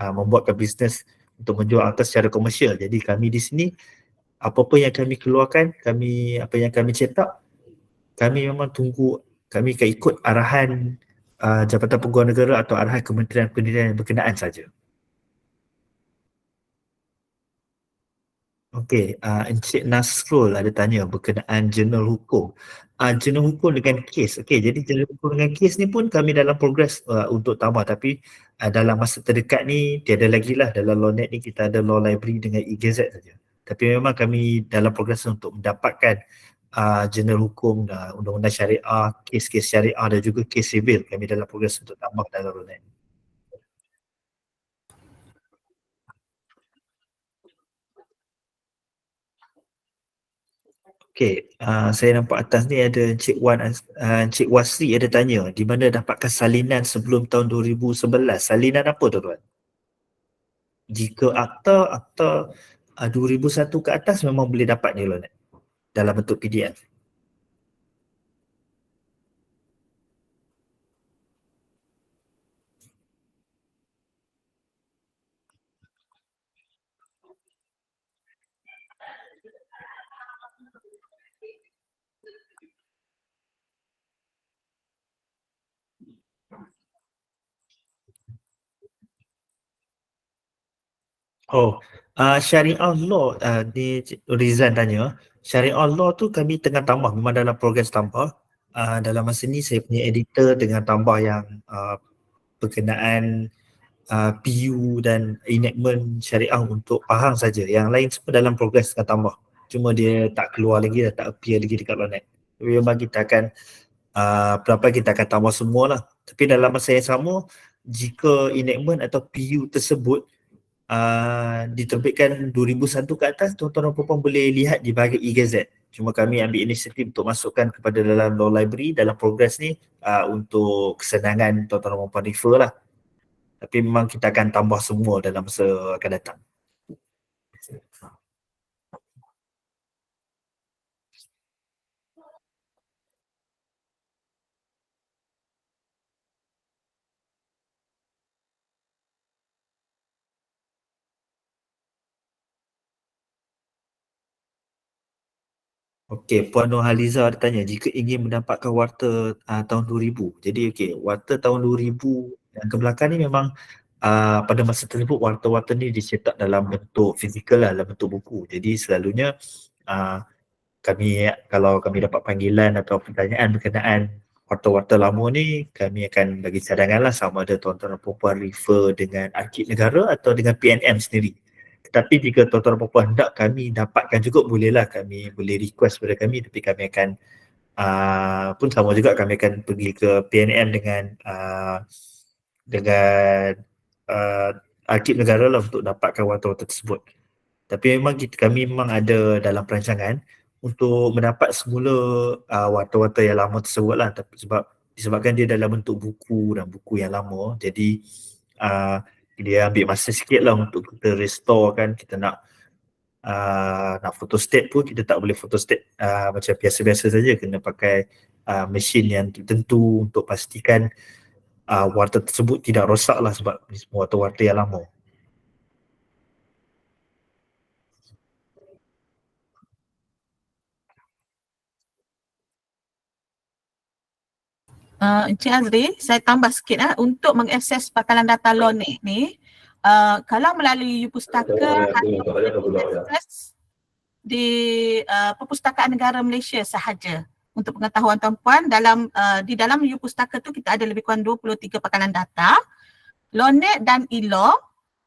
membuatkan bisnes untuk menjual akta secara komersial. Jadi kami di sini, apa-apa yang kami keluarkan, apa yang kami cetak, kami memang tunggu, kami akan ikut arahan Jabatan Peguam Negara atau arahan Kementerian Pendidikan yang berkenaan saja. Okey, Encik Nasrul ada tanya berkenaan jurnal hukum. Jurnal hukum dengan kes. Okey, jadi jurnal hukum dengan kes ni pun kami dalam progres untuk tambah, tapi dalam masa terdekat ni tiada lagi lah. Dalam Lawnet ni kita ada Law Library dengan e-gazette saja. Tapi memang kami dalam progres untuk mendapatkan jurnal hukum, undang-undang syariah, kes-kes syariah dan juga kes sivil. Kami dalam progres untuk tambah dalam Lawnet. Okey, saya nampak atas ni ada Encik Wasri ada tanya di mana dapatkan salinan sebelum tahun 2011. Salinan apa tuan-tuan? Jika akta 2001 ke atas memang boleh dapat ni Lawnet dalam bentuk PDF. Syariah law, ni Rizan tanya, syariah law tu kami tengah tambah, memang dalam progres tambah. Dalam masa ni saya punya editor dengan tambah yang berkenaan PU dan enactment syariah untuk Pahang saja. Yang lain semua dalam progres tengah tambah. Cuma dia tak keluar lagi, tak appear lagi dekat Lawnet. Tapi memang kita akan pelan-pelan kita akan tambah semua lah. Tapi dalam masa yang sama, jika enactment atau PU tersebut diterbitkan 2001 ke atas, tuan-tuan dan perempuan boleh lihat di bahagian e-gazette. Cuma kami ambil inisiatif untuk masukkan kepada dalam law library dalam progres ni untuk kesenangan tuan-tuan dan perempuan refer lah. Tapi memang kita akan tambah semua dalam masa akan datang. Okey, Puan Nurhaliza ada tanya, jika ingin mendapatkan warta tahun 2000. Jadi okey, warta tahun 2000 yang ke belakang ni memang pada masa tersebut warta-warta ni dicetak dalam bentuk fizikal lah, dalam bentuk buku. Jadi selalunya kalau kami dapat panggilan atau pertanyaan berkenaan warta-warta lama ni, kami akan bagi cadangan lah sama ada tuan-tuan dan puan refer dengan Arkib Negara atau dengan PNM sendiri. Tetapi jika tuan-tuan dan puan hendak kami dapatkan juga, bolehlah, kami boleh request pada kami, tapi kami akan pun sama juga, kami akan pergi ke PNM dengan Arkib Negara lah untuk dapatkan warta-warta tersebut. Tapi kami memang ada dalam perancangan untuk mendapat semula warta-warta yang lama tersebut lah, tapi disebabkan dia dalam bentuk buku dan buku yang lama, jadi dia ambil masa sikit lah untuk kita restore kan. Kita nak photostat pun kita tak boleh photostat macam biasa-biasa saja, kena pakai mesin yang tertentu untuk pastikan warta tersebut tidak rosak lah, sebab ni semua warta-warta yang lama. Encik Azri, saya tambah sikit untuk mengakses pakalan data LONET ni, kalau melalui Pustaka hanya boleh diakses di Perpustakaan Negara Malaysia sahaja. Untuk pengetahuan tuan-puan, di dalam Pustaka tu kita ada lebih kurang 23 pakalan data, LONET dan e-law.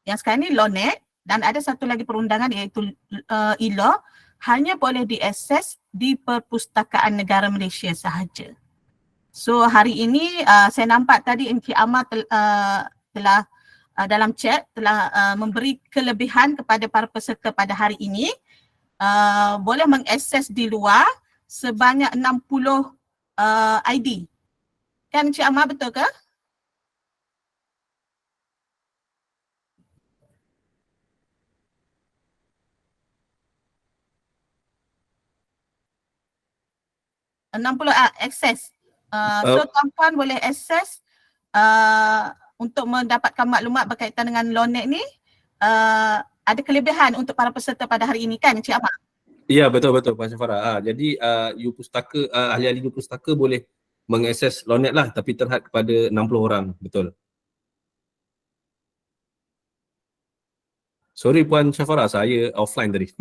Yang sekarang ni LONET, dan ada satu lagi perundangan iaitu e-law, hanya boleh diakses di Perpustakaan Negara Malaysia sahaja. So hari ini saya nampak tadi Encik Amar telah dalam chat telah memberi kelebihan kepada para peserta pada hari ini, boleh mengakses di luar sebanyak 60 ID. Kan Encik Amar, betul ke? Akses. So tuan-puan boleh akses untuk mendapatkan maklumat berkaitan dengan LONET ni. Ada kelebihan untuk para peserta pada hari ini, kan Encik Amar? Ya, betul-betul Puan Syafara. Jadi Pustaka, ahli-ahli Pustaka boleh mengakses LONET lah, tapi terhad kepada 60 orang, betul. Sorry Puan Syafara, saya offline tadi.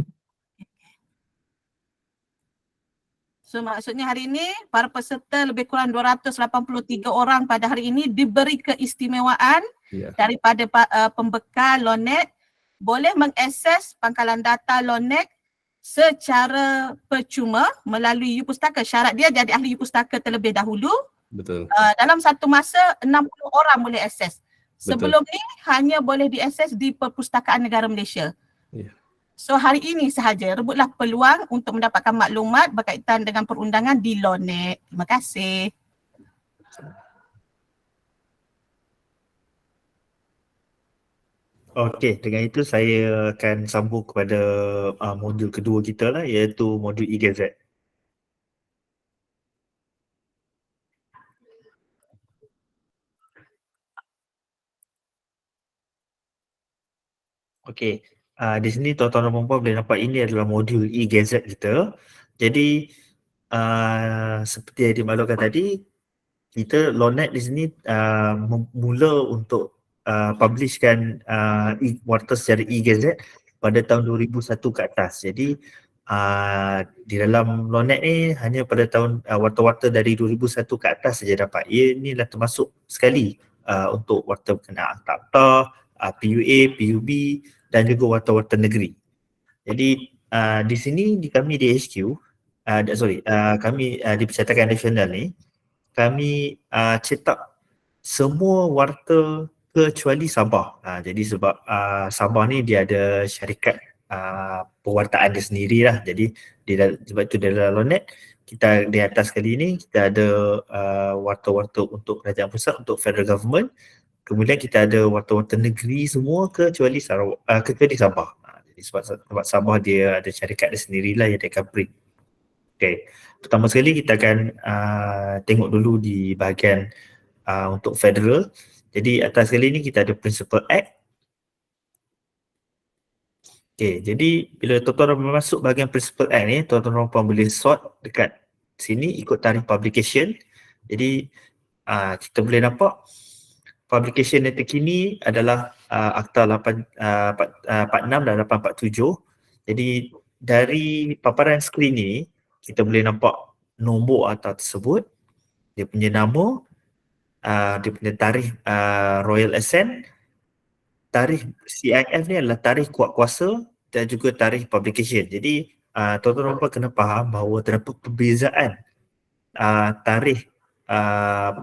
So maksudnya hari ini para peserta lebih kurang 283 orang pada hari ini diberi keistimewaan daripada pembekal LONET, boleh mengakses pangkalan data LONET secara percuma melalui Pustaka. Syarat dia jadi ahli Pustaka terlebih dahulu. Betul. Dalam satu masa 60 orang boleh akses. Sebelum ni hanya boleh diakses di Perpustakaan Negara Malaysia. Ya. So hari ini sahaja rebutlah peluang untuk mendapatkan maklumat berkaitan dengan perundangan di LONET. Terima kasih. Okey, dengan itu saya akan sambung kepada modul kedua kita lah, iaitu modul e-Gazette. Okey, di sini tuan-tuan dan puan-puan boleh nampak ini adalah modul e-Gazette kita. Jadi seperti yang dimaklumkan tadi, kita LONET di sini mula untuk publishkan warta secara e-Gazette pada tahun 2001 ke atas. Jadi di dalam LONET ni hanya pada tahun warta-warta dari 2001 ke atas saja dapat. Ia inilah termasuk sekali untuk warta berkenaan akta, PUA, PUB dan juga warta-warta negeri. Jadi di sini kami di HQ, kami di Percetakan Nasional ni, kami cetak semua warta kecuali Sabah. Jadi sebab Sabah ni dia ada syarikat pewartaan dia sendiri lah. Jadi sebab itu dalam LONET kita di atas kali ni kita ada warta-warta untuk kerajaan pusat, untuk federal government. Kemudian kita ada warta-warta negeri semua kecuali Sabah. Jadi sebab Sabah dia ada syarikat dia sendirilah yang dia akan print. Okay. Pertama sekali kita akan tengok dulu di bahagian untuk federal. Jadi atas kali ni kita ada Principal Act. Okay, jadi bila tuan-tuan masuk bahagian Principal Act ni, tuan-tuan boleh sort dekat sini ikut tarikh publication. Jadi kita boleh nampak publication yang terkini adalah Akta 46 dan 847. Jadi dari paparan skrin ini kita boleh nampak nombor akta tersebut, dia punya nama, dia punya tarikh Royal Assent, tarikh CIF ni adalah tarikh kuat kuasa dan juga tarikh publication. Jadi tuan-tuan dan puan kena faham bahawa terdapat perbezaan tarikh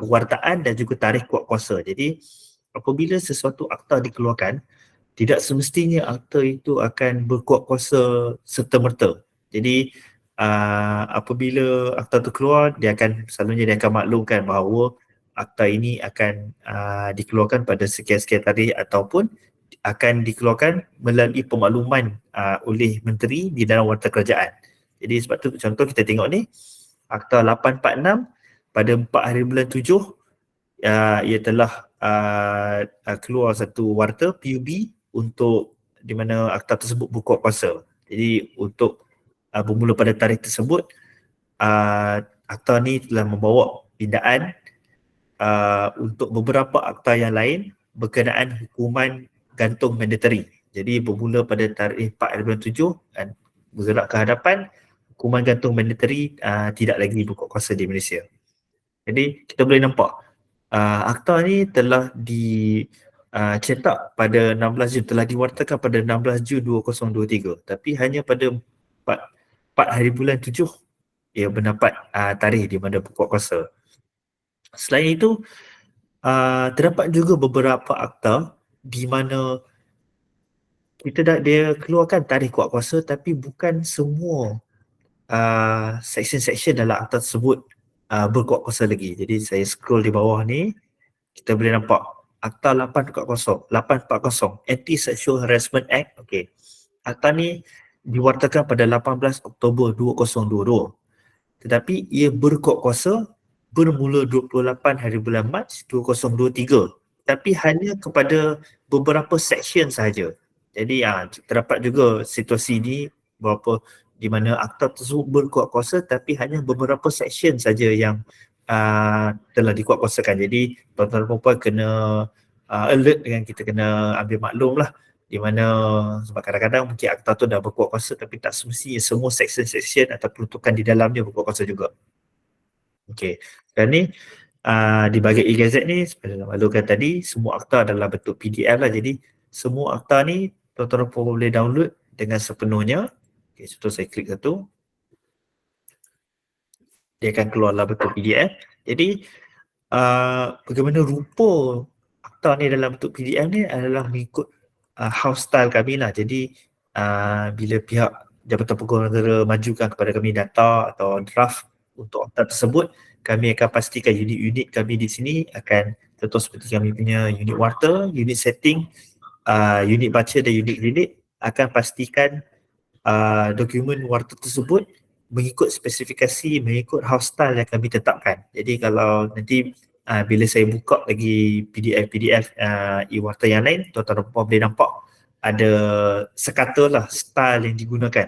pewartaan dan juga tarikh kuat kuasa. Jadi apabila sesuatu akta dikeluarkan, tidak semestinya akta itu akan berkuat kuasa serta-merta. Jadi apabila akta itu keluar, selalunya dia akan maklumkan bahawa akta ini akan dikeluarkan pada sekian-sekian tarikh ataupun akan dikeluarkan melalui pemakluman oleh menteri di dalam warta kerajaan. Jadi sebab tu contoh kita tengok ni, Akta 846 pada 4 hari bulan 7 ia telah keluar satu warta PUB untuk di mana akta tersebut berkuat kuasa. Jadi untuk bermula pada tarikh tersebut, akta ni telah membawa pindaan untuk beberapa akta yang lain berkenaan hukuman gantung mandatory. Jadi bermula pada tarikh 4 hari bulan 7 dan bergerak ke hadapan, hukuman gantung mandatory tidak lagi berkuat kuasa di Malaysia. Jadi kita boleh nampak akta ni telah dicetak pada 16 Jun, telah diwartakan pada 16 Jun 2023, tapi hanya pada 4 hari bulan 7 ia mendapat tarikh di mana berkuat kuasa. Selain itu, terdapat juga beberapa akta di mana dia keluarkan tarikh kuat kuasa tapi bukan semua section-section dalam akta tersebut berkuat kuasa lagi. Jadi saya scroll di bawah ni, kita boleh nampak Akta 840, Anti-Sexual Harassment Act. Okey. Akta ni diwartakan pada 18 Oktober 2022. Tetapi ia berkuat kuasa bermula 28 hari bulan Mac 2023. Tapi hanya kepada beberapa section sahaja. Jadi terdapat juga situasi ni di mana akta tersebut berkuat kuasa tapi hanya beberapa section saja yang telah dikuatkuasakan. Jadi tuan-tuan dan puan kena alert dengan kita kena ambil maklum lah, di mana sebab kadang-kadang mungkin akta tu dah berkuat kuasa tapi tak semestinya semua section-section atau peruntukan di dalamnya berkuat kuasa juga. Okey, dan ni di bahagian e-gazette ni seperti yang maklumkan tadi, semua akta adalah bentuk PDF lah. Jadi semua akta ni tuan-tuan dan puan boleh download dengan sepenuhnya. Okey, contoh saya klik satu, dia akan keluarlah bentuk PDF. Jadi bagaimana rupa akta ni dalam bentuk PDF ni adalah mengikut house style kami lah. Jadi bila pihak Jabatan Peguam Negara majukan kepada kami data atau draft untuk akta tersebut, kami akan pastikan unit-unit kami di sini akan contoh seperti kami punya unit warta, unit setting, unit baca dan unit read akan pastikan dokumen warta tersebut mengikut spesifikasi, mengikut house style yang kami tetapkan. Jadi kalau nanti bila saya buka lagi PDF e-warta yang lain, tuan-tuan dan puan boleh nampak ada sekata lah style yang digunakan.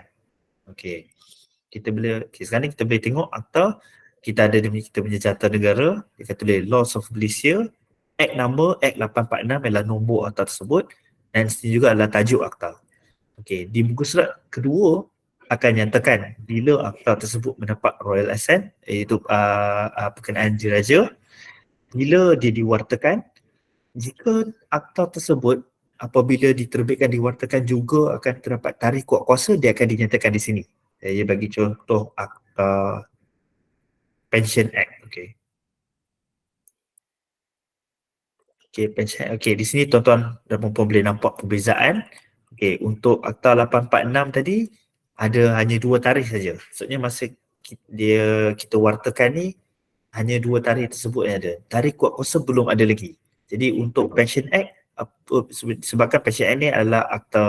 Okey. Sekarang ni kita boleh tengok akta, kita ada kita punya jata negara, dia kata tulis Laws of Malaysia, Act number, Act 846 adalah nombor akta tersebut dan sini juga adalah tajuk akta. Okey, di muka surat kedua akan nyatakan bila akta tersebut mendapat Royal Assent, iaitu perkenaan diraja, bila dia diwartakan, jika akta tersebut apabila diterbitkan diwartakan juga akan terdapat tarikh kuat kuasa, dia akan dinyatakan di sini. Saya bagi contoh akta Pension Act. Okey. Okey, Pension Act. Okey, di sini tuan-tuan dan puan boleh nampak perbezaan. Okey, untuk akta 846 tadi ada hanya 2 tarikh saja. Maksudnya masa kita wartakan ni hanya 2 tarikh tersebut yang ada. Tarikh kuat kuasa belum ada lagi. Jadi untuk Pension Act, sebabkan Pension Act ni adalah akta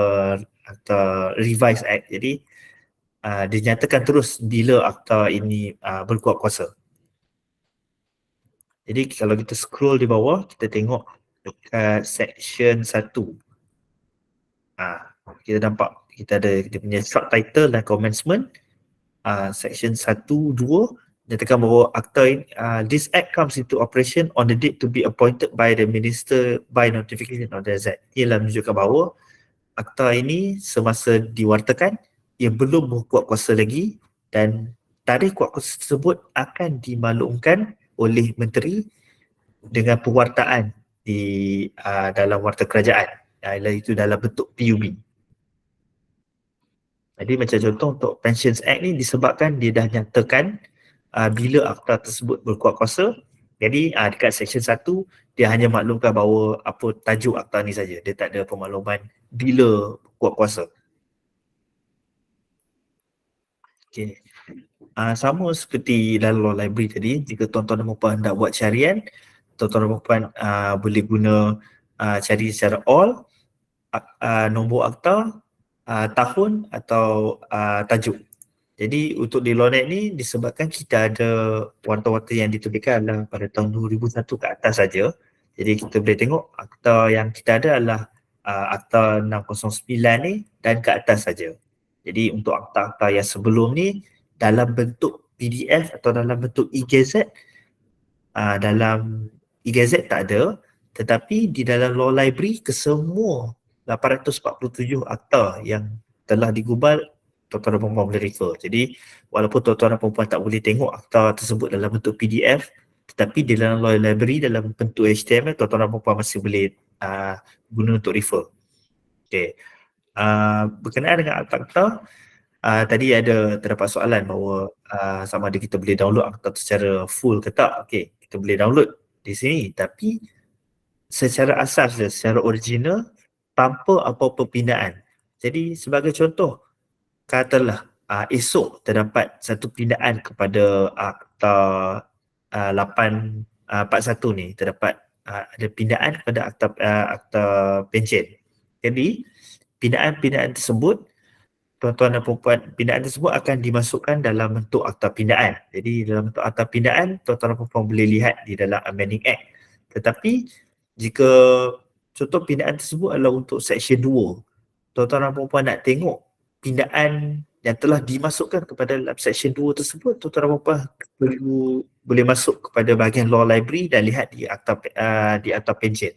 Revised Act. Jadi dinyatakan terus bila akta ini berkuat kuasa. Jadi kalau kita scroll di bawah, kita tengok dekat section 1. Kita nampak kita ada kita punya short title dan commencement. Section 1, 2 nyatakan bahawa akta ini, this act comes into operation on the date to be appointed by the minister by notification of the Z. Ialah menunjukkan bahawa akta ini semasa diwartakan ia belum berkuat kuasa lagi dan tarikh kuat kuasa tersebut akan dimaklumkan oleh menteri dengan pewartaan di dalam warta kerajaan, iaitu dalam bentuk PUB. Jadi macam contoh untuk Pensions Act ni disebabkan dia dah nyatakan bila akta tersebut berkuat kuasa. Jadi dekat Section 1 dia hanya maklumkan bahawa apa tajuk akta ni saja. Dia tak ada pemakluman bila berkuat kuasa. Okay. Sama seperti dalam law library tadi, jika tuan-tuan dan puan nak buat carian, tuan-tuan dan puan boleh guna cari secara all, nombor akta, tahun atau tajuk. Jadi untuk di LawNet ni disebabkan kita ada warta-warta yang diterbitkan adalah pada tahun 2001 ke atas saja. Jadi kita boleh tengok akta yang kita ada adalah akta 609 ni dan ke atas saja. Jadi untuk akta-akta yang sebelum ni dalam bentuk PDF atau dalam bentuk e-gazette, dalam e-gazette tak ada, tetapi di dalam law library kesemua 847 akta yang telah digubal, tuan-tuan dan puan boleh refer. Jadi walaupun tuan-tuan dan puan tak boleh tengok akta tersebut dalam bentuk PDF, tetapi di dalam law library dalam bentuk HTML, tuan-tuan dan puan masih boleh guna untuk refer. Okay. Berkenaan dengan akta-akta, tadi terdapat soalan bahawa sama ada kita boleh download akta secara full ke tak. Okay, kita boleh download di sini, tapi secara asas dia, secara original, tanpa apa-apa pindaan. Jadi sebagai contoh, katalah esok terdapat satu pindaan kepada akta 841 ni, terdapat ada pindaan kepada akta pencen. Jadi pindaan-pindaan tersebut, tuan-tuan dan puan, pindaan tersebut akan dimasukkan dalam bentuk akta pindaan. Jadi dalam bentuk akta pindaan, tuan-tuan dan puan boleh lihat di dalam Amending Act. Tetapi jika contoh pindaan tersebut adalah untuk Section 2, tuan-tuan dan puan nak tengok pindaan yang telah dimasukkan kepada dalam Section 2 tersebut, tuan-tuan dan puan boleh masuk kepada bahagian law library dan lihat di akta pencen.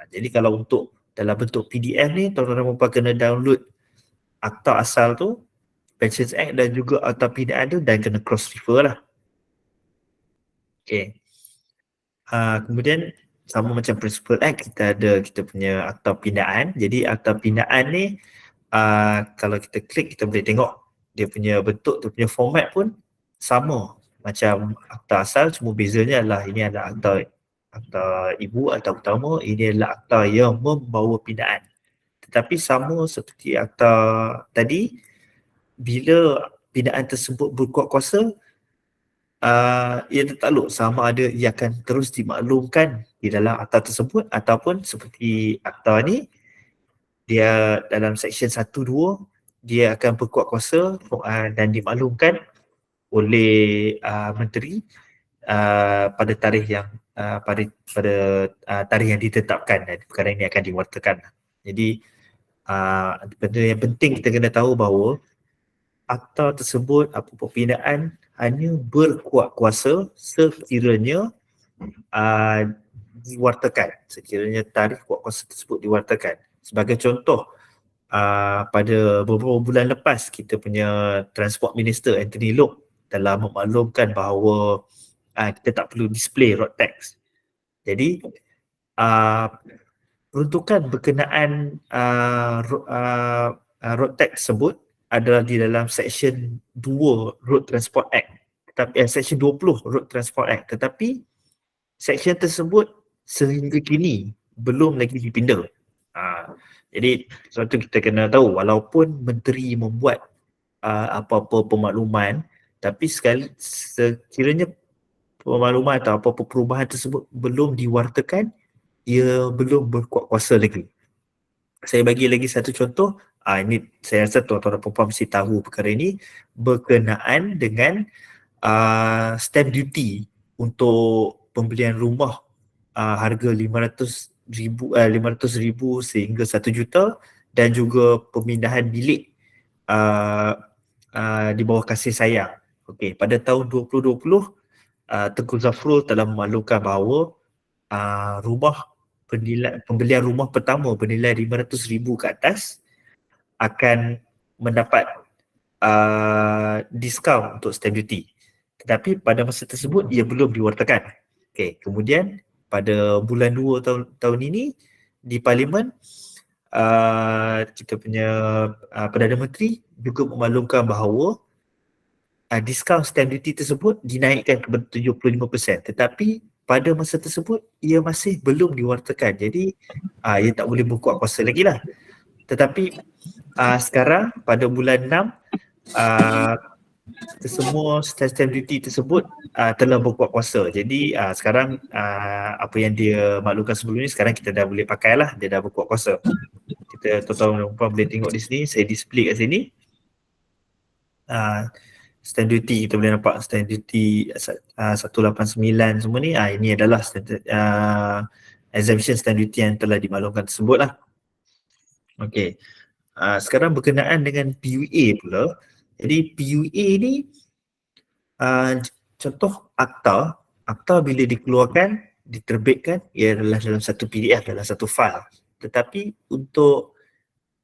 Jadi kalau untuk dalam bentuk PDF ni, tuan-tuan dan puan kena download akta asal tu, Pensions Act dan juga akta pindaan tu, dan kena cross refer lah. Okay. Kemudian sama macam Principal Act, kita punya akta pindaan. Jadi akta pindaan ni kalau kita klik, kita boleh tengok dia punya bentuk, dia punya format pun sama macam akta asal, cuma bezanya adalah ini adalah akta ibu, akta utama, ini adalah akta yang membawa pindaan. Tetapi sama seperti akta tadi, bila pindaan tersebut berkuat kuasa, ia tertakluk sama ada ia akan terus dimaklumkan di dalam akta tersebut ataupun seperti akta ni, dia dalam Section 1-2 dia akan berkuat kuasa dan dimaklumkan oleh menteri pada tarikh yang pada tarikh yang ditetapkan, dan perkara ini akan diwartakan. Jadi benda yang penting kita kena tahu bahawa akta tersebut, apa-apa pindaan hanya berkuat kuasa sekiranya diwartakan, sekiranya tarikh kuat kuasa tersebut diwartakan. Sebagai contoh, pada beberapa bulan lepas kita punya Transport Minister Anthony Loke telah memaklumkan bahawa kita tak perlu display road tax. Jadi peruntukan berkenaan road tax tersebut adalah di dalam Section 2 Road Transport Act, tetapi Section 20 Road Transport Act, tetapi section tersebut sehingga kini belum lagi dipinda. Jadi suatu kita kena tahu, walaupun menteri membuat apa-apa pemakluman, tapi sekiranya pemakluman atau apa-apa perubahan tersebut belum diwartakan, ia belum berkuat kuasa lagi. Saya bagi lagi satu contoh, ini saya rasa tuan-tuan dan puan mesti tahu perkara ini, berkenaan dengan stamp duty untuk pembelian rumah harga 500,000 sehingga 1 juta, dan juga pemindahan bilik di bawah kasih sayang Okey, pada tahun 2020 Tengku Zafrul telah memaklumkan bahawa pembelian rumah pertama bernilai 500,000 ke atas akan mendapat diskaun untuk stamp duty. Tetapi pada masa tersebut ia belum diwartakan. Okey, kemudian pada bulan 2 tahun ini di Parlimen kita punya Perdana Menteri juga memaklumkan bahawa diskaun stamp duty tersebut dinaikkan kepada 75%, tetapi pada masa tersebut ia masih belum diwartakan. Jadi ia tak boleh berkuat kuasa lagi lah. Tetapi sekarang pada bulan 6 semua stamp duty tersebut telah berkuat kuasa. Jadi sekarang apa yang dia maklumkan sebelum ni sekarang kita dah boleh pakai lah, dia dah berkuat kuasa. Kita tuan-tuan boleh tengok di sini, saya display kat sini. Stamp duty, kita boleh nampak stamp duty 189 semua ni, ini adalah exemption stamp duty yang telah dimaklumkan tersebut lah. Okey, sekarang berkenaan dengan PUA pula. Jadi PUA ni contoh akta bila dikeluarkan, diterbitkan, ia adalah dalam satu PDF, dalam satu file. Tetapi untuk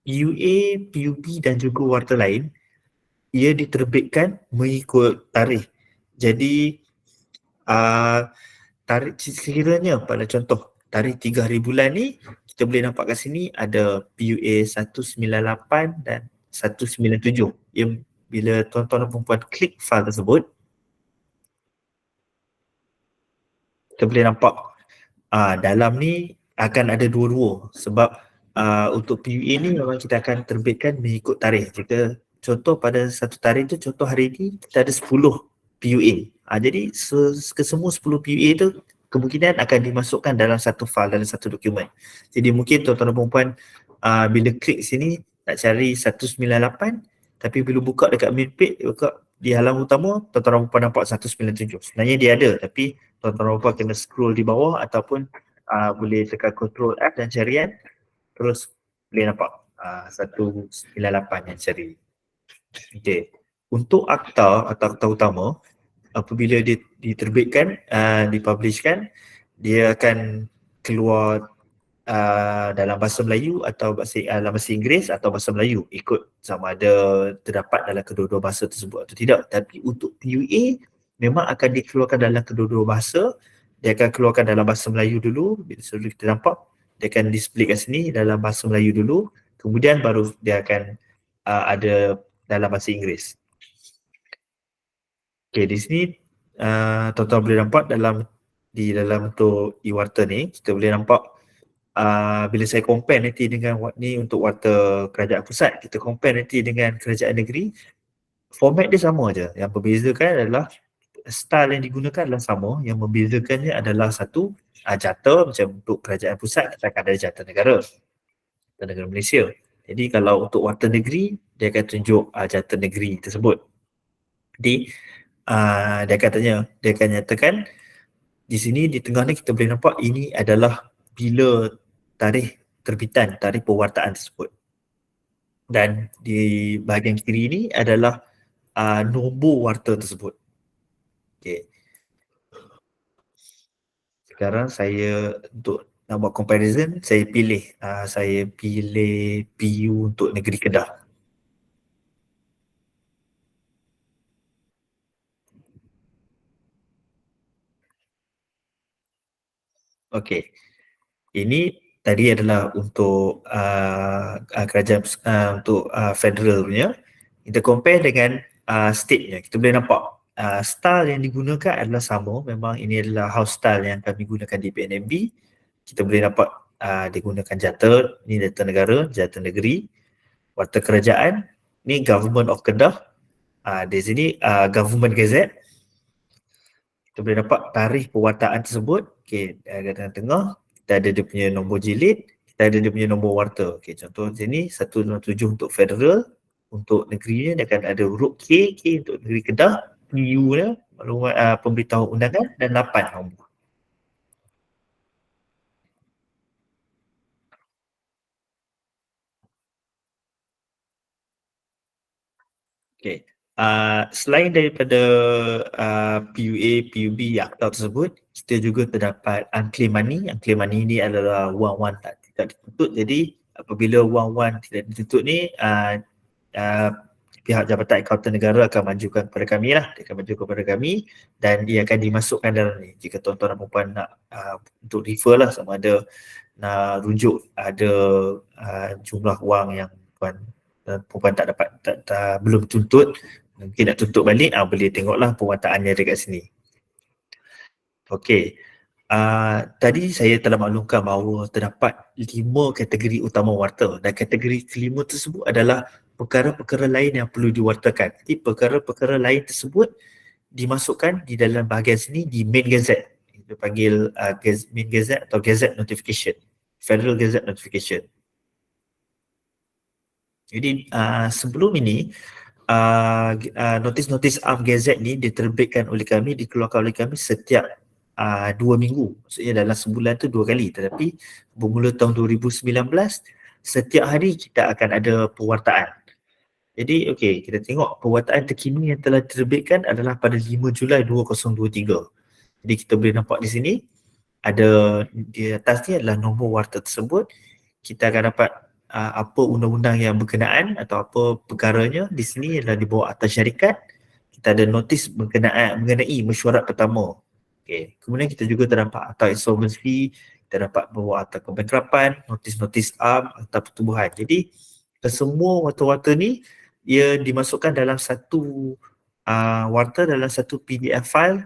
PUA, PUB dan juga warta lain, ia diterbitkan mengikut tarikh. Jadi tarikh sekiranya pada contoh tarikh 3 hari bulan ni, kita boleh nampak kat sini ada PUA 198 dan 197 yang bila tuan-tuan dan perempuan klik file tersebut, kita boleh nampak dalam ni akan ada dua-dua sebab untuk PUA ni memang kita akan terbitkan mengikut tarikh. Jika contoh pada satu tarikh tu, contoh hari ni kita ada 10 PUA. Jadi kesemua 10 PUA tu kemungkinan akan dimasukkan dalam satu file, dalam satu dokumen. Jadi mungkin tuan-tuan dan perempuan bila klik sini nak cari 198, tapi bila buka dekat main page, buka di halaman utama, tuan-tuan dan perempuan nampak 197. Sebenarnya dia ada, tapi tuan-tuan dan perempuan kena scroll di bawah ataupun boleh tekan Ctrl F dan carian, terus boleh nampak 198 yang cari. Okey. Untuk akta atau akta utama, apabila dia diterbitkan, dipublishkan, dia akan keluar dalam bahasa Melayu atau dalam bahasa Inggeris atau bahasa Melayu, ikut sama ada terdapat dalam kedua-dua bahasa tersebut atau tidak. Tapi untuk PUA memang akan dikeluarkan dalam kedua-dua bahasa. Dia akan keluarkan dalam bahasa Melayu dulu, bila sudah kita nampak dia akan display kat sini dalam bahasa Melayu dulu, kemudian baru dia akan ada dalam bahasa Inggeris. Okey, di sini tuan-tuan boleh nampak di dalam untuk e-warta ni, kita boleh nampak bila saya compare nanti dengan ni untuk warta kerajaan pusat, kita compare nanti dengan kerajaan negeri, format dia sama aja. Yang membezakan adalah style yang digunakan adalah sama, yang membezakannya adalah satu jata. Macam untuk kerajaan pusat kita akan ada jata negara Malaysia. Jadi kalau untuk warta negeri, dia akan tunjuk jata negeri tersebut. Jadi dia akan nyatakan di sini di tengah ni kita boleh nampak ini adalah bila tarikh terbitan, tarikh pewartaan tersebut. Dan di bahagian kiri ni adalah nombor warta tersebut. Okey. Sekarang saya untuk nak buat comparison, saya pilih PU untuk negeri Kedah. Okey. Ini tadi adalah untuk kerajaan untuk federal punya. Kita compare dengan state-nya. Kita boleh nampak style yang digunakan adalah sama. Memang ini adalah house style yang kami gunakan di PNMB. Kita boleh nampak digunakan jata, ni jata negara, jata negeri, warta kerajaan, ni Government of Kedah. Di sini Government Gazette. Kita boleh nampak tarikh pewartaan tersebut. Okey, di tengah kita ada dia punya nombor jilid, kita ada dia punya nombor warta. Okey, contoh sini 197 untuk federal, untuk negerinya dia akan ada huruf K untuk negeri Kedah, PU dia, maklumat pemberitahuan undangan, dan 8 nombor. Okey, Selain daripada PUA, PUB akta tersebut, kita juga terdapat unclaimed money. Unclaimed money ni adalah wang-wang tidak dituntut. Jadi apabila wang-wang tidak dituntut ni, pihak Jabatan Akauntan Negara akan majukan kepada kami lah. Dia akan majukan kepada kami dan dia akan dimasukkan dalam ni. Jika tuan-tuan dan puan nak untuk refer lah sama ada nak rujuk ada jumlah wang yang puan tak dapat belum tuntut, mungkin nak tuntut balik, boleh tengoklah perwataannya dekat sini. Okey. Tadi saya telah maklumkan bahawa terdapat 5 kategori utama warta dan kategori kelima tersebut adalah perkara-perkara lain yang perlu diwartakan. Jadi perkara-perkara lain tersebut dimasukkan di dalam bahagian sini di main gazette. Kita panggil main gazette atau gazette notification. Federal Gazette Notification. Jadi sebelum ini notis-notis am gazette ni diterbitkan oleh kami, dikeluarkan oleh kami setiap 2 minggu. Maksudnya dalam sebulan tu 2 kali. Tetapi bermula tahun 2019, setiap hari kita akan ada pewartaan. Jadi okey, kita tengok pewartaan terkini yang telah diterbitkan adalah pada 5 Julai 2023. Jadi kita boleh nampak di sini ada di atas ni adalah nombor warta tersebut. Kita akan dapat apa undang-undang yang berkenaan atau apa perkaranya. Di sini adalah di bawah atas syarikat. Kita ada notis mengenai mesyuarat pertama. Okay. Kemudian kita juga terdapat akta insolvency, kita dapat bawah akta kebankrapan, notis-notis am, akta pertubuhan. Jadi kesemua warta-warta ni ia dimasukkan dalam satu warta, dalam satu PDF file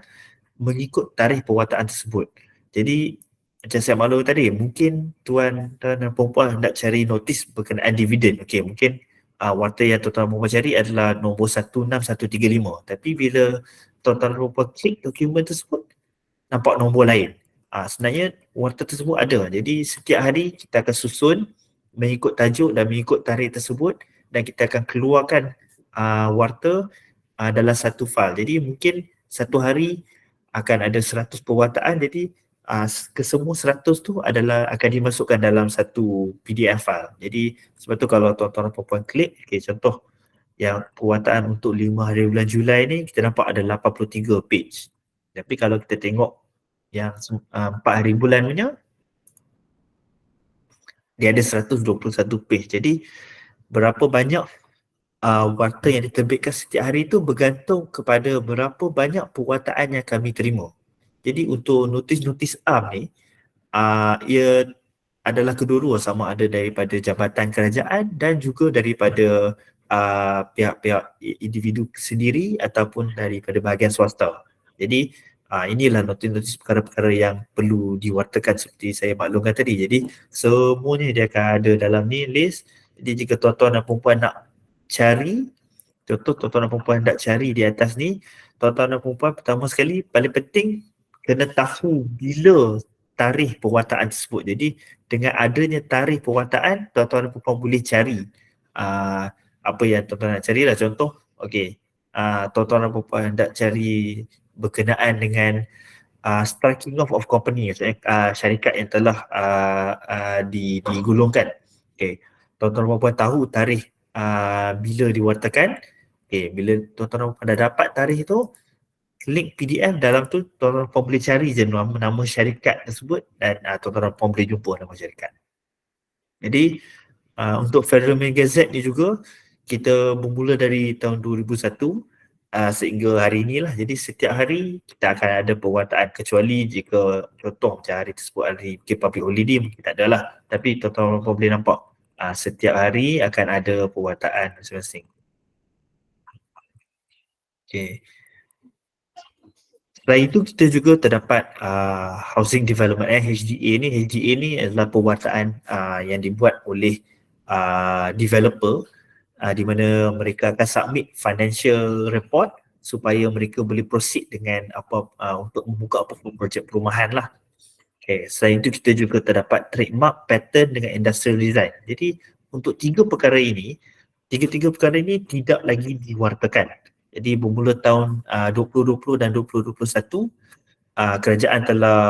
mengikut tarikh pewartaan tersebut. Jadi macam saya maklum tadi, mungkin tuan dan puan nak cari notis berkenaan dividen. Okey, mungkin warta yang tuan-tuan dan puan cari adalah nombor 16135. Tapi bila tuan-tuan dan puan klik dokumen tersebut, nampak nombor lain. Sebenarnya warta tersebut ada. Jadi setiap hari kita akan susun mengikut tajuk dan mengikut tarikh tersebut dan kita akan keluarkan warta dalam satu file. Jadi mungkin satu hari akan ada 100 perwartaan. Jadi kesemua 100 tu adalah akan dimasukkan dalam satu PDF file. Jadi sebab tu kalau tuan-tuan dan puan klik, contoh yang perwartaan untuk 5 hari bulan Julai ni kita nampak ada 83 page. Tapi kalau kita tengok yang 4 hari bulan punya, dia ada 121 page. Jadi berapa banyak warta yang diterbitkan setiap hari itu bergantung kepada berapa banyak perwartaan yang kami terima. Jadi untuk notis-notis am ni, ia adalah kedua-dua, sama ada daripada jabatan kerajaan dan juga daripada pihak-pihak individu sendiri ataupun daripada bahagian swasta. Jadi inilah notis-notis perkara-perkara yang perlu diwartakan seperti saya maklumkan tadi. Jadi semuanya dia akan ada dalam ni list. Jadi jika tuan-tuan dan puan nak cari, contoh tuan-tuan dan puan nak cari di atas ni, tuan-tuan dan puan pertama sekali paling penting kena tahu bila tarikh perwartaan tersebut. Jadi dengan adanya tarikh perwartaan, tuan-tuan dan puan boleh cari apa yang tuan-tuan nak carilah. Contoh, okey, tuan-tuan dan puan nak cari berkenaan dengan striking off of company, syarikat yang telah digulungkan. Okey, tuan-tuan dan puan tahu tarikh bila diwartakan. Okey, bila tuan-tuan dan puan dah dapat tarikh tu, link PDF dalam tu tuan-tuan dan puan boleh cari je nama syarikat tersebut dan tuan-tuan dan puan boleh jumpa nama syarikat. Jadi untuk Federal Mail Gazette ni juga kita bermula dari tahun 2001 sehingga hari inilah. Jadi setiap hari kita akan ada perwartaan, kecuali jika contoh macam hari tersebut hari public holiday mungkin tak adalah. Tapi tuan-tuan dan puan boleh nampak setiap hari akan ada perwartaan masing-masing. Okay. Selain itu kita juga terdapat Housing Development HDA ni. HDA ni adalah perwartaan yang dibuat oleh developer di mana mereka akan submit financial report supaya mereka boleh proceed dengan untuk membuka apa-apa projek perumahan lah. Okay. Selain itu kita juga terdapat trademark, patent dengan industrial design. Jadi untuk tiga perkara ini tidak lagi diwartakan. Jadi bermula tahun 2020 dan 2021, kerajaan telah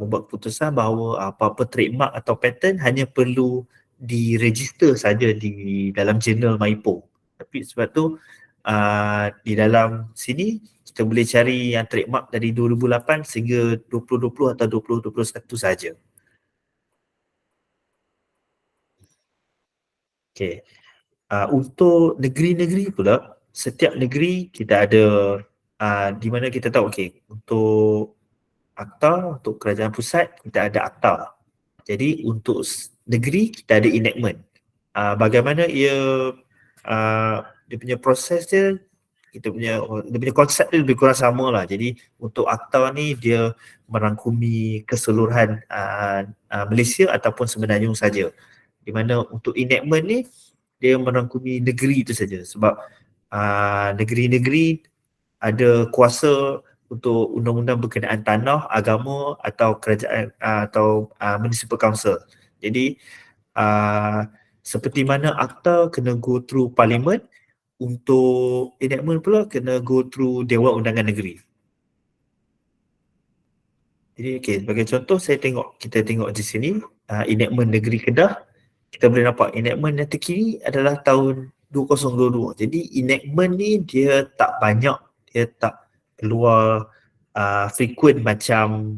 membuat keputusan bahawa apa-apa trademark atau patent hanya perlu diregister saja di dalam jurnal MYPO. Tapi sebab tu di dalam sini kita boleh cari yang trademark dari 2008 sehingga 2020 atau 2021 saja. Okey. Untuk negeri-negeri pula, setiap negeri kita ada di mana kita tahu untuk akta, untuk kerajaan pusat kita ada akta. Jadi untuk negeri kita ada enactment. Bagaimana dia punya proses dia punya konsep dia lebih kurang sama lah. Jadi untuk akta ni dia merangkumi keseluruhan Malaysia ataupun Semenanjung saja. Di mana untuk enactment ni dia merangkumi negeri itu saja sebab negeri-negeri ada kuasa untuk undang-undang berkenaan tanah, agama atau kerajaan atau municipal council. Jadi seperti mana akta kena go through parlimen, untuk enactment pula kena go through Dewan Undangan Negeri. Jadi sebagai contoh kita tengok di sini enactment negeri Kedah, kita boleh nampak enactment yang terkini adalah tahun 2022. Jadi enactment ni dia tak banyak, dia tak keluar frequent macam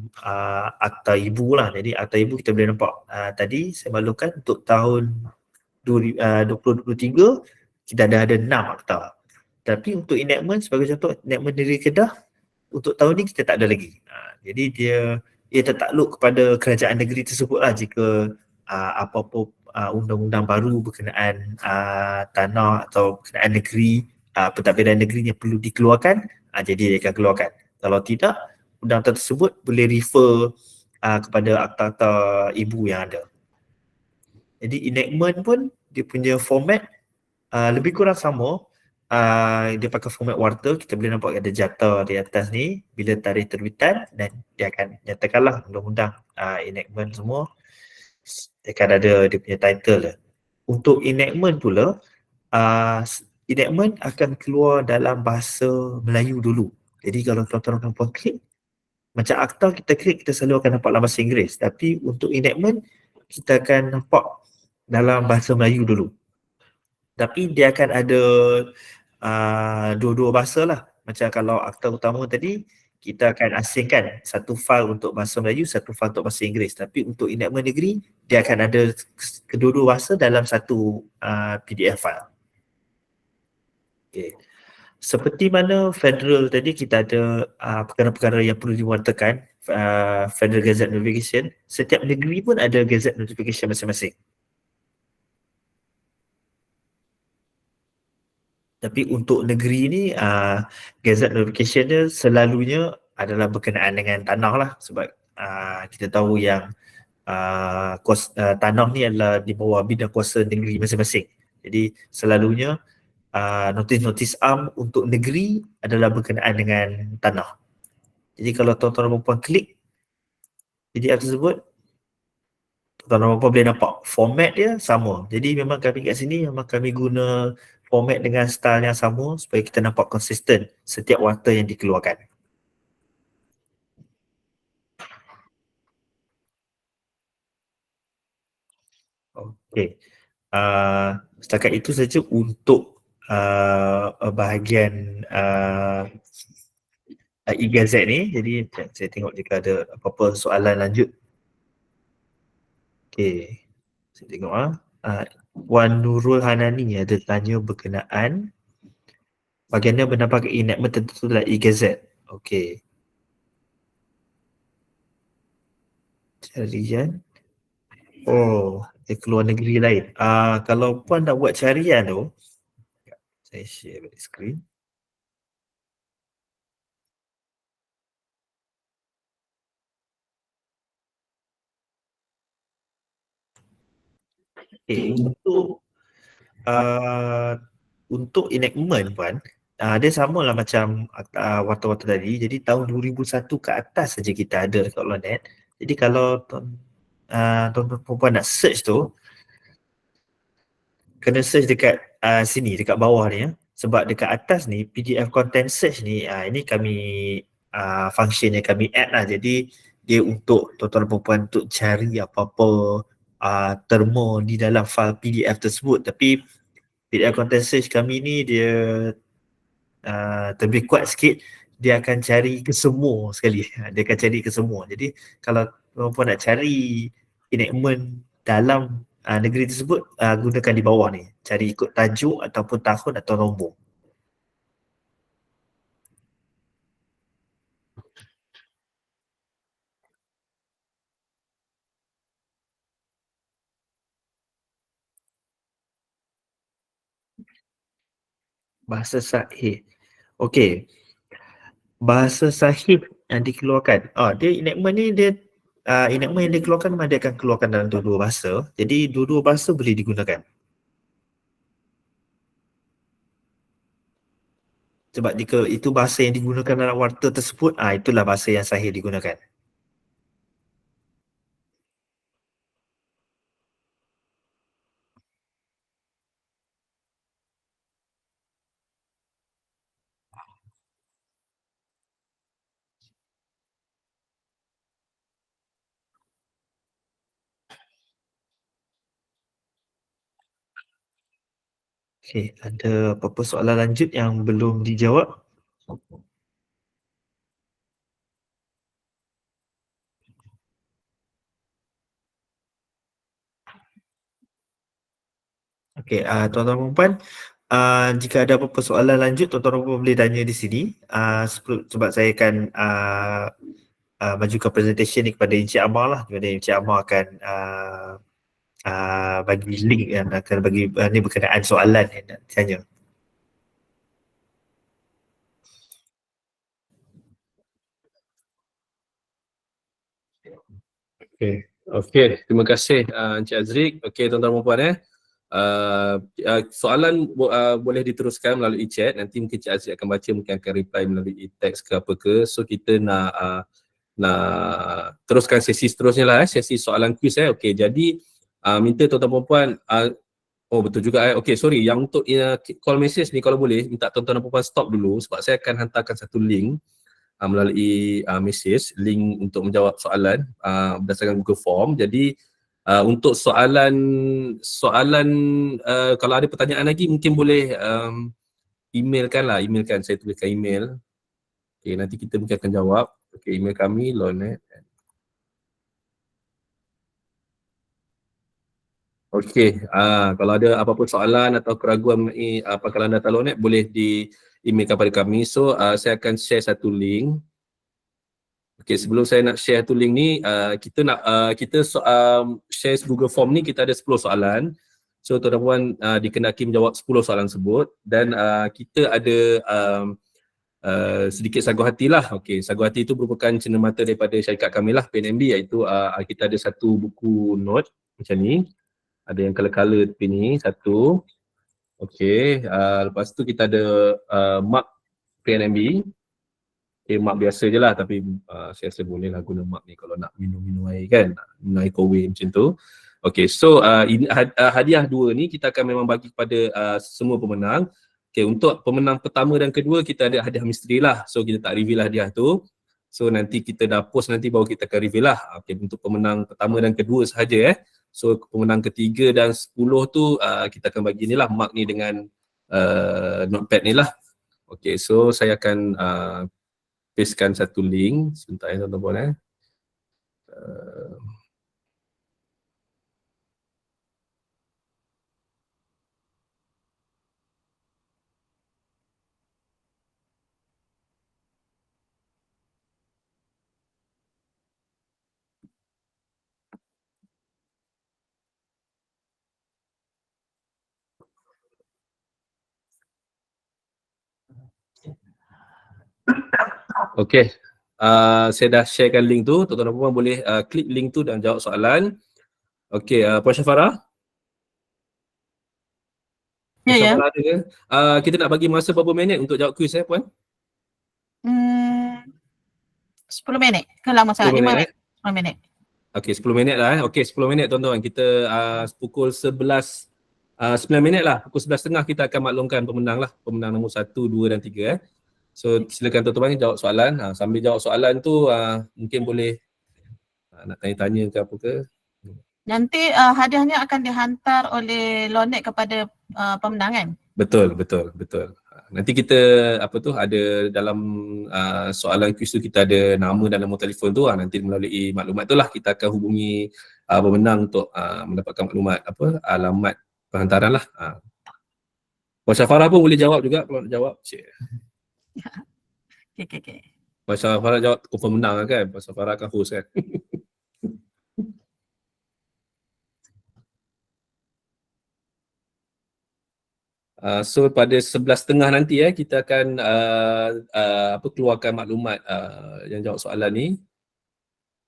akta ibu lah. Jadi akta ibu kita boleh nampak tadi saya maklumkan untuk tahun 2023 kita ada 6 akta. Tapi untuk enactment sebagai contoh enactment negeri Kedah untuk tahun ni kita tak ada lagi. Jadi dia tertakluk kepada kerajaan negeri tersebut lah jika apa-apa undang-undang baru berkenaan tanah atau berkenaan negeri, pentadbiran negeri yang perlu dikeluarkan, jadi dia akan keluarkan. Kalau tidak, undang-undang tersebut boleh refer kepada akta-akta ibu yang ada. Jadi enactment pun dia punya format lebih kurang sama. Dia pakai format warta, kita boleh nampak ada jata di atas ni bila tarikh terbitan dan dia akan nyatakanlah undang-undang enactment semua. Dia akan ada dia punya title dia. Untuk enactment pula, enactment akan keluar dalam bahasa Melayu dulu. Jadi kalau tuan-tuan dan puan klik, macam akta kita klik, kita selalu akan nampak dalam bahasa Inggeris. Tapi untuk enactment, kita akan nampak dalam bahasa Melayu dulu. Tapi dia akan ada dua-dua bahasa lah. Macam kalau akta utama tadi, kita akan asingkan satu file untuk bahasa Melayu, satu file untuk bahasa Inggeris. Tapi untuk enactment negeri, dia akan ada kedua-dua bahasa dalam satu PDF file. Okay. Seperti mana federal tadi kita ada perkara-perkara yang perlu diwartakan, Federal Gazette Notification, setiap negeri pun ada Gazette Notification masing-masing. Tapi untuk negeri ni Gazette Notification dia selalunya adalah berkenaan dengan tanah lah, sebab kita tahu yang tanah ni adalah di bawah bidang kuasa negeri masing-masing. Jadi selalunya notis-notis am untuk negeri adalah berkenaan dengan tanah. Jadi kalau tuan-tuan dan puan klik PDF tersebut, tuan-tuan dan puan boleh nampak format dia sama. Jadi memang kami kat sini memang kami guna format dengan style yang sama supaya kita nampak konsisten setiap warta yang dikeluarkan. Okey. Setakat itu saja untuk bahagian e-gazette ni. Jadi saya tengok jika ada apa-apa soalan lanjut. Okey. Saya tengok Wan Nurul Hanani ada tanya berkenaan bagaimana menambahkan enactment tertentu dalam e-gazette. Okey. Carian. Oh, dia keluar negeri lain. Kalau puan nak buat carian tu, saya share balik skrin. Untuk enactment puan, dia samalah macam warta-warta tadi. Jadi tahun 2001 ke atas saja kita ada dekat Lonet. Jadi kalau tuan-tuan puan nak search tu, kena search dekat sini, dekat bawah ni ya. Sebab dekat atas ni PDF content search ni, ini kami function yang kami add lah. Jadi dia untuk tuan-tuan dan puan untuk cari apa-apa terma di dalam file PDF tersebut. Tapi PDF content search kami ni dia lebih kuat sikit, dia akan cari ke semua sekali. Dia akan cari ke semua. Jadi kalau perempuan nak cari enactment dalam negeri tersebut, gunakan di bawah ni. Cari ikut tajuk ataupun tahun atau nombor. Bahasa sahih. Okey. Bahasa sahih yang dikeluarkan. Dia enactment ni dia enactment yang dikeluarkan memang dia akan keluarkan dalam dua-dua bahasa. Jadi dua-dua bahasa boleh digunakan. Sebab jika itu bahasa yang digunakan dalam warta tersebut, itulah bahasa yang sahih digunakan. Okey, ada apa-apa soalan lanjut yang belum dijawab? Okey, tuan-tuan dan puan, jika ada apa-apa soalan lanjut, tuan-tuan dan puan boleh tanya di sini. Sebab saya akan majukan presentation ni kepada Encik Amar lah. Kepada Encik Amar akan bagi link yang akan bagi ni berkenaan soalan yang nak tanya. Okey, terima kasih Encik Azriq. Okey, tuan-tuan dan puan soalan boleh diteruskan melalui chat. Nanti mungkin Encik Azriq akan baca, mungkin akan reply melalui teks ke apa ke. So kita nak teruskan sesi seterusnya lah, sesi soalan quiz. Okey, jadi minta tuan-tuan dan puan, oh betul juga okey, sorry, yang untuk call message ni kalau boleh minta tuan-tuan dan puan stop dulu sebab saya akan hantarkan satu link melalui message, link untuk menjawab soalan berdasarkan Google Form. Jadi untuk soalan kalau ada pertanyaan lagi mungkin boleh emailkan, saya tuliskan email. Okey, nanti kita mungkin akan jawab. Okey, email kami Lonet. Okey, kalau ada apa-apa soalan atau keraguan mengenai pangkalan data Lonet boleh di email kepada kami. So saya akan share satu link. Okey, sebelum saya nak share satu link ni, kita share Google Form ni, kita ada 10 soalan. So tuan-tuan puan dikendaki menjawab 10 soalan tersebut dan kita ada sedikit sagu hati lah. Okey, sagu hati itu merupakan cenderamata daripada syarikat kami lah, PNMB, iaitu kita ada satu buku note macam ni. Ada yang color-color tepi ni, satu. Okey, lepas tu kita ada mark PNMB. Mark biasa je lah, tapi saya rasa boleh lah guna mark ni kalau nak minum air kan, minum air kowe macam tu. Okey, so ini hadiah dua ni kita akan memang bagi kepada semua pemenang. Okey, untuk pemenang pertama dan kedua kita ada hadiah misteri lah. So kita tak reveal hadiah tu. So nanti kita dah post, nanti baru kita akan reveal lah. Okey, untuk pemenang pertama dan kedua sahaja So pemenang ketiga dan 10 tu kita akan bagi ni lah, mark ni dengan notepad ni lah. Okey, so saya akan pastekan satu link. Sebentar tuan-tuan. Okey, saya dah sharekan link tu. Tuan-tuan dan puan boleh klik link tu dan jawab soalan. Okey, Puan Syafara? Ya, ya. Syafara ada ke? Kita nak bagi masa berapa minit untuk jawab kuis Puan? 10 minit ke lama sangat? 5 minit. 10 minit. Okey, 10 minit lah Okey, 10 minit tuan-tuan. Kita pukul 11, 9 minit lah. Pukul 11.30 kita akan maklumkan pemenang lah. Pemenang nombor 1, 2 dan 3 So silakan tuan-tuan jawab soalan. Sambil jawab soalan tu mungkin boleh nak tanya-tanya ke apa ke. Nanti hadiahnya akan dihantar oleh Lonet kepada pemenang kan? Betul. Nanti kita ada dalam soalan kuis tu kita ada nama dan nombor telefon tu, nanti melalui maklumat tu lah kita akan hubungi pemenang untuk mendapatkan maklumat alamat penghantaran lah. Puan Syafara pun boleh jawab juga kalau nak jawab. Cik. Okay. Puan Syafara jawab confirm menang lah kan. Puan Syafara akan host kan. So pada 11.30 nanti kita akan keluarkan maklumat yang jawab soalan ni.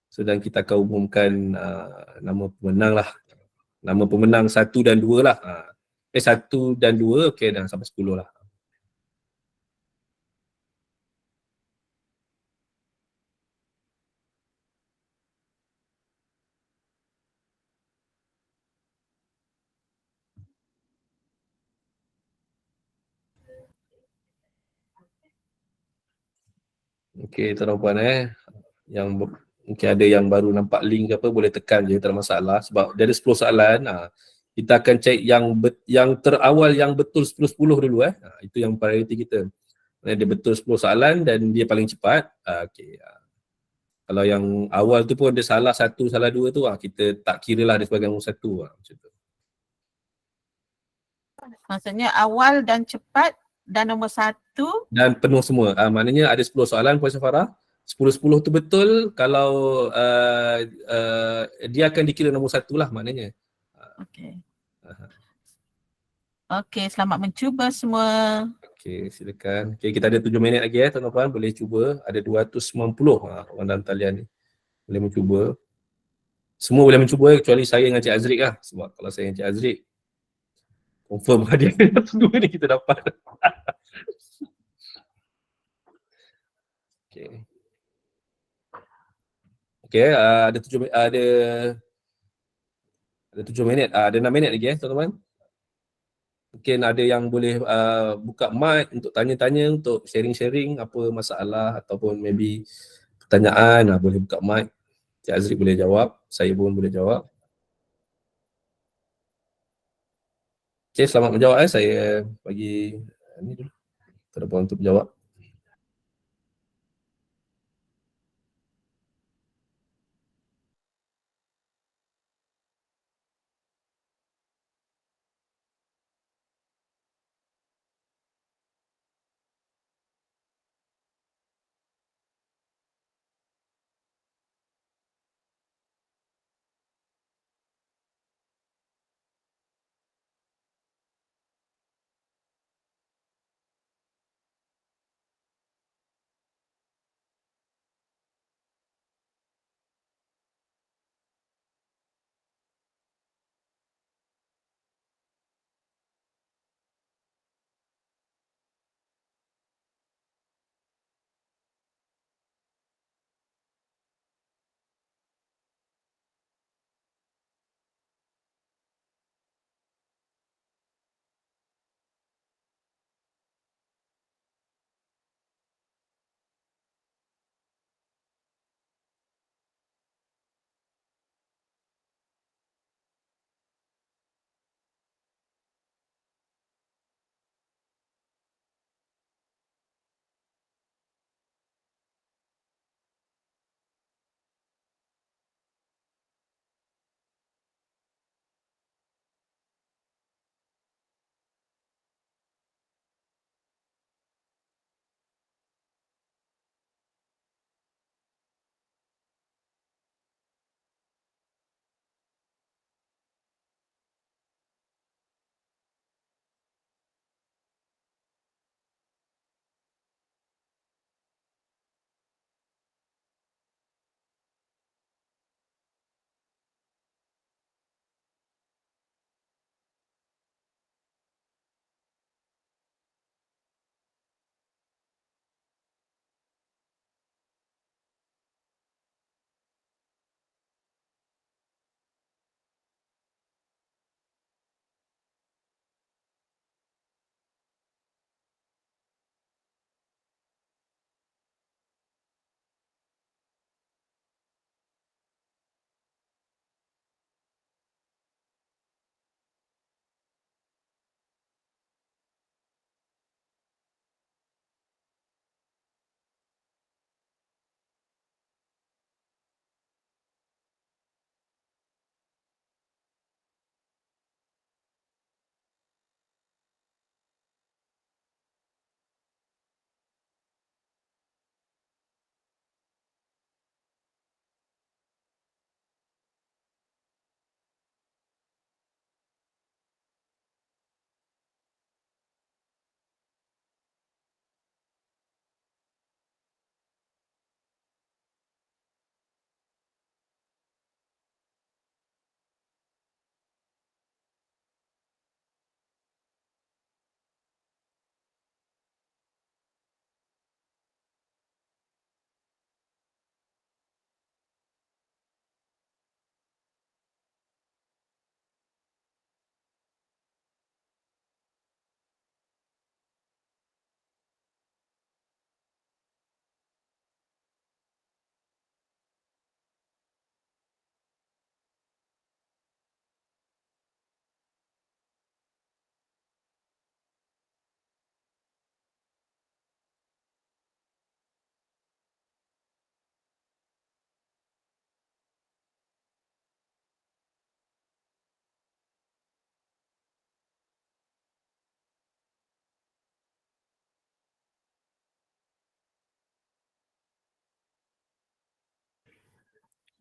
So dan kita akan umumkan nama pemenang lah. Nama pemenang 1 dan 2 lah. 1 dan 2 okey dah sampai 10 lah. Okey tuan-tuan puan yang mungkin ada yang baru nampak link ke apa boleh tekan je, tak ada masalah sebab dia ada 10 soalan. Kita akan check yang terawal yang betul 10-10 dulu itu yang priority kita. Dia betul 10 soalan dan dia paling cepat. Okey. Kalau yang awal tu pun dia salah 1, salah 2 tu kita tak kira lah dia sebagai nombor 1 macam tu. Maksudnya awal dan cepat dan nombor 1 Dan penuh semua. Maknanya ada 10 soalan Puan Syafara. 10-10 tu betul kalau dia akan dikira nombor 1 lah maknanya. Okey. Okey, selamat mencuba semua. Okey, silakan. Okey, kita ada 7 minit lagi tuan-tuan, boleh cuba. Ada 290 orang dalam talian ni. Boleh mencuba. Semua boleh mencuba kecuali saya dengan Cik Azrik lah. Sebab kalau saya dengan Cik Azrik confirm hadiah dua ni kita dapat. Okey. Okey, ada 7 minit. Ada 6 minit lagi tuan-tuan. Mungkin ada yang boleh buka mic untuk tanya-tanya, untuk sharing-sharing apa masalah ataupun maybe pertanyaan, boleh buka mic. Cik Azri boleh jawab, saya pun boleh jawab. Okay, selamat menjawab saya bagi ni dulu. Terdapat untuk menjawab.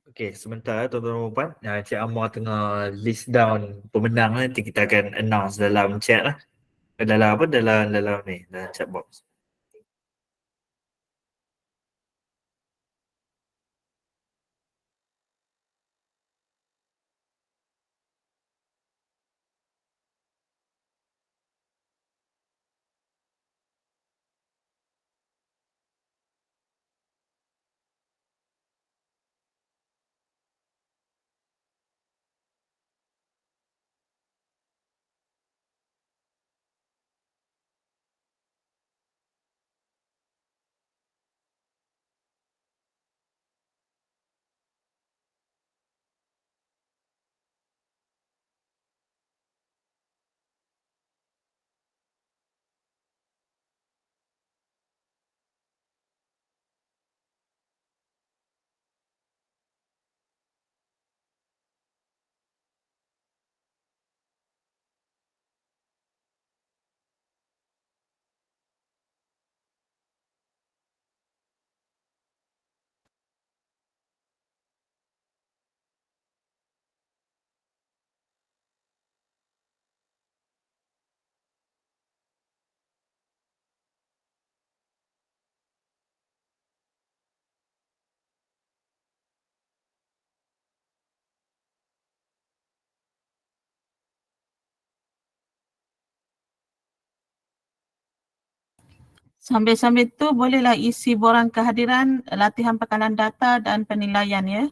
Okey, sementara tuan-tuan dan puan, Cik Amar tengah list down pemenang, nanti kita akan announce dalam chat lah. Dalam apa? Dalam ni, dalam chat box. Sambil-sambil tu bolehlah isi borang kehadiran latihan pekanan data dan penilaian ya.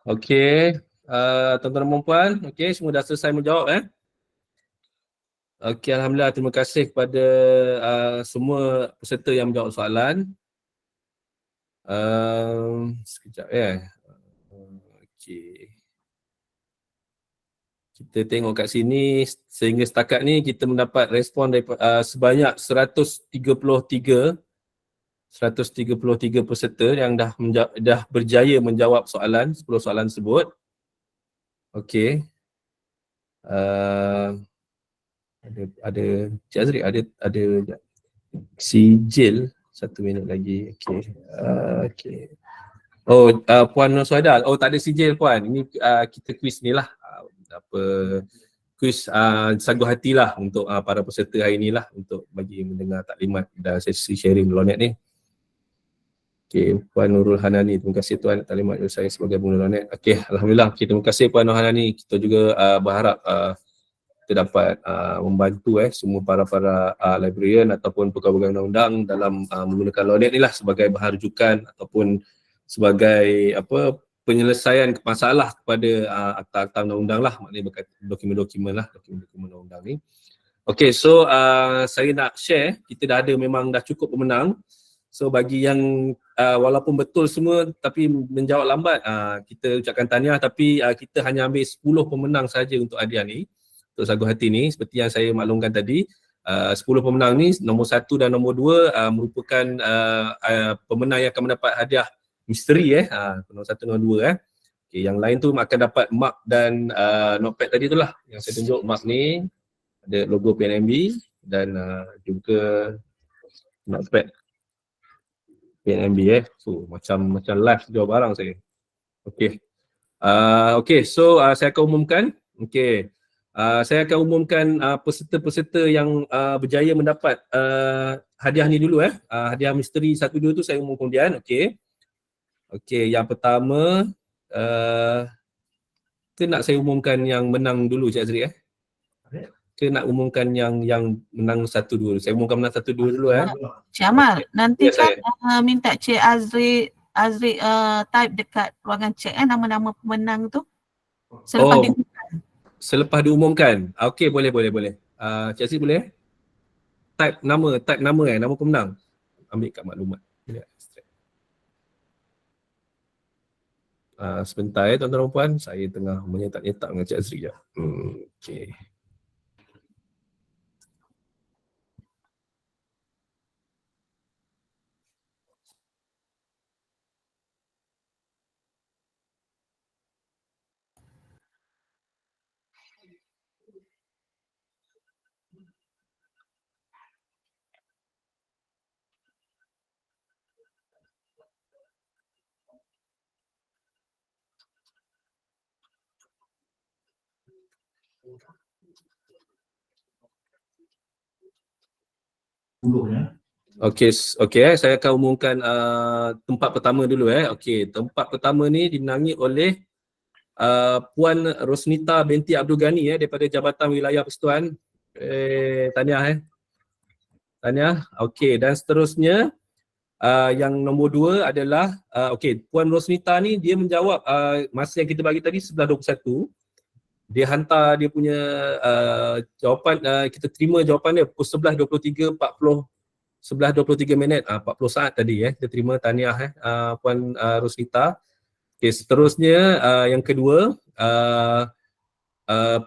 Okey, tuan-tuan dan puan, okey, semua dah selesai menjawab Okey, alhamdulillah, terima kasih kepada semua peserta yang menjawab soalan. Sekejap Okey. Kita tengok kat sini sehingga setakat ni kita mendapat respon daripada sebanyak 133 peserta yang dah berjaya menjawab soalan 10 soalan tersebut. Okey. Ada Cik Azri ada si Jill 1 minit lagi. Okey. Okey. Puan Nur Suhaida. Oh, tak ada si Jill puan. Ini kita quiz ni lah. Quiz sanggup hatilah untuk para peserta hari ni lah untuk bagi mendengar taklimat dan sesi sharing Lonet ni. Okey, Puan Nurul Hanani, terima kasih Tuan talimat saya sebagai pengguna Lonet. Okey, alhamdulillah. Okay, terima kasih Puan Nurul Hanani. Kita juga berharap kita dapat membantu semua para librarian ataupun pegawai undang-undang dalam menggunakan Lonet ni lah sebagai bahan rujukan ataupun sebagai penyelesaian masalah kepada akta-akta undang-undang lah, maknanya dokumen-dokumen undang-undang ni. Okey, so saya nak share, kita dah cukup pemenang. So bagi yang walaupun betul semua tapi menjawab lambat, kita ucapkan tahniah, tapi kita hanya ambil 10 pemenang saja untuk hadiah ni, untuk Sagu Hati ni. Seperti yang saya maklumkan tadi, 10 pemenang ni, nombor 1 dan nombor 2 merupakan pemenang yang akan mendapat hadiah misteri nombor 1 dan nombor 2 Okay, yang lain tu akan dapat mug dan notepad tadi tu lah yang saya tunjuk. Mug ni ada logo PNMB dan juga notepad PNMB So macam live jual barang saya. Okey. Okey, so saya akan umumkan. Okey. Saya akan umumkan peserta-peserta yang berjaya mendapat hadiah ni dulu hadiah misteri 1 2 tu saya umum kemudian. Okey. Okey, yang pertama ke nak saya umumkan yang menang dulu Cik Azri Ke nak umumkan yang menang 1 2. Saya umumkan menang 1 2 dulu Cik Amal, nanti Ya, kan minta Cik Azri type dekat ruangan chat nama-nama pemenang tu selepas diumumkan. Selepas diumumkan. Okey, boleh. Cik Azri boleh? Type nama nama pemenang. Ambil kat maklumat. Sebentar tuan-tuan dan puan, saya tengah menyetak-nyetak dengan Cik Azri je. Okey. Okey, saya akan umumkan tempat pertama dulu Okey, tempat pertama ni dimenangi oleh Puan Rosnita binti Abdul Ghani daripada Jabatan Wilayah Persekutuan. Tahniah Tahniah. Okey, dan seterusnya yang nombor 2 adalah okey, Puan Rosnita ni dia menjawab masa yang kita bagi tadi 11:21. Dia hantar dia punya jawapan, kita terima jawapan dia pukul 11:23 11:23 40 saat tadi kita terima. Tahniah Puan Rosnita. Okey, seterusnya yang kedua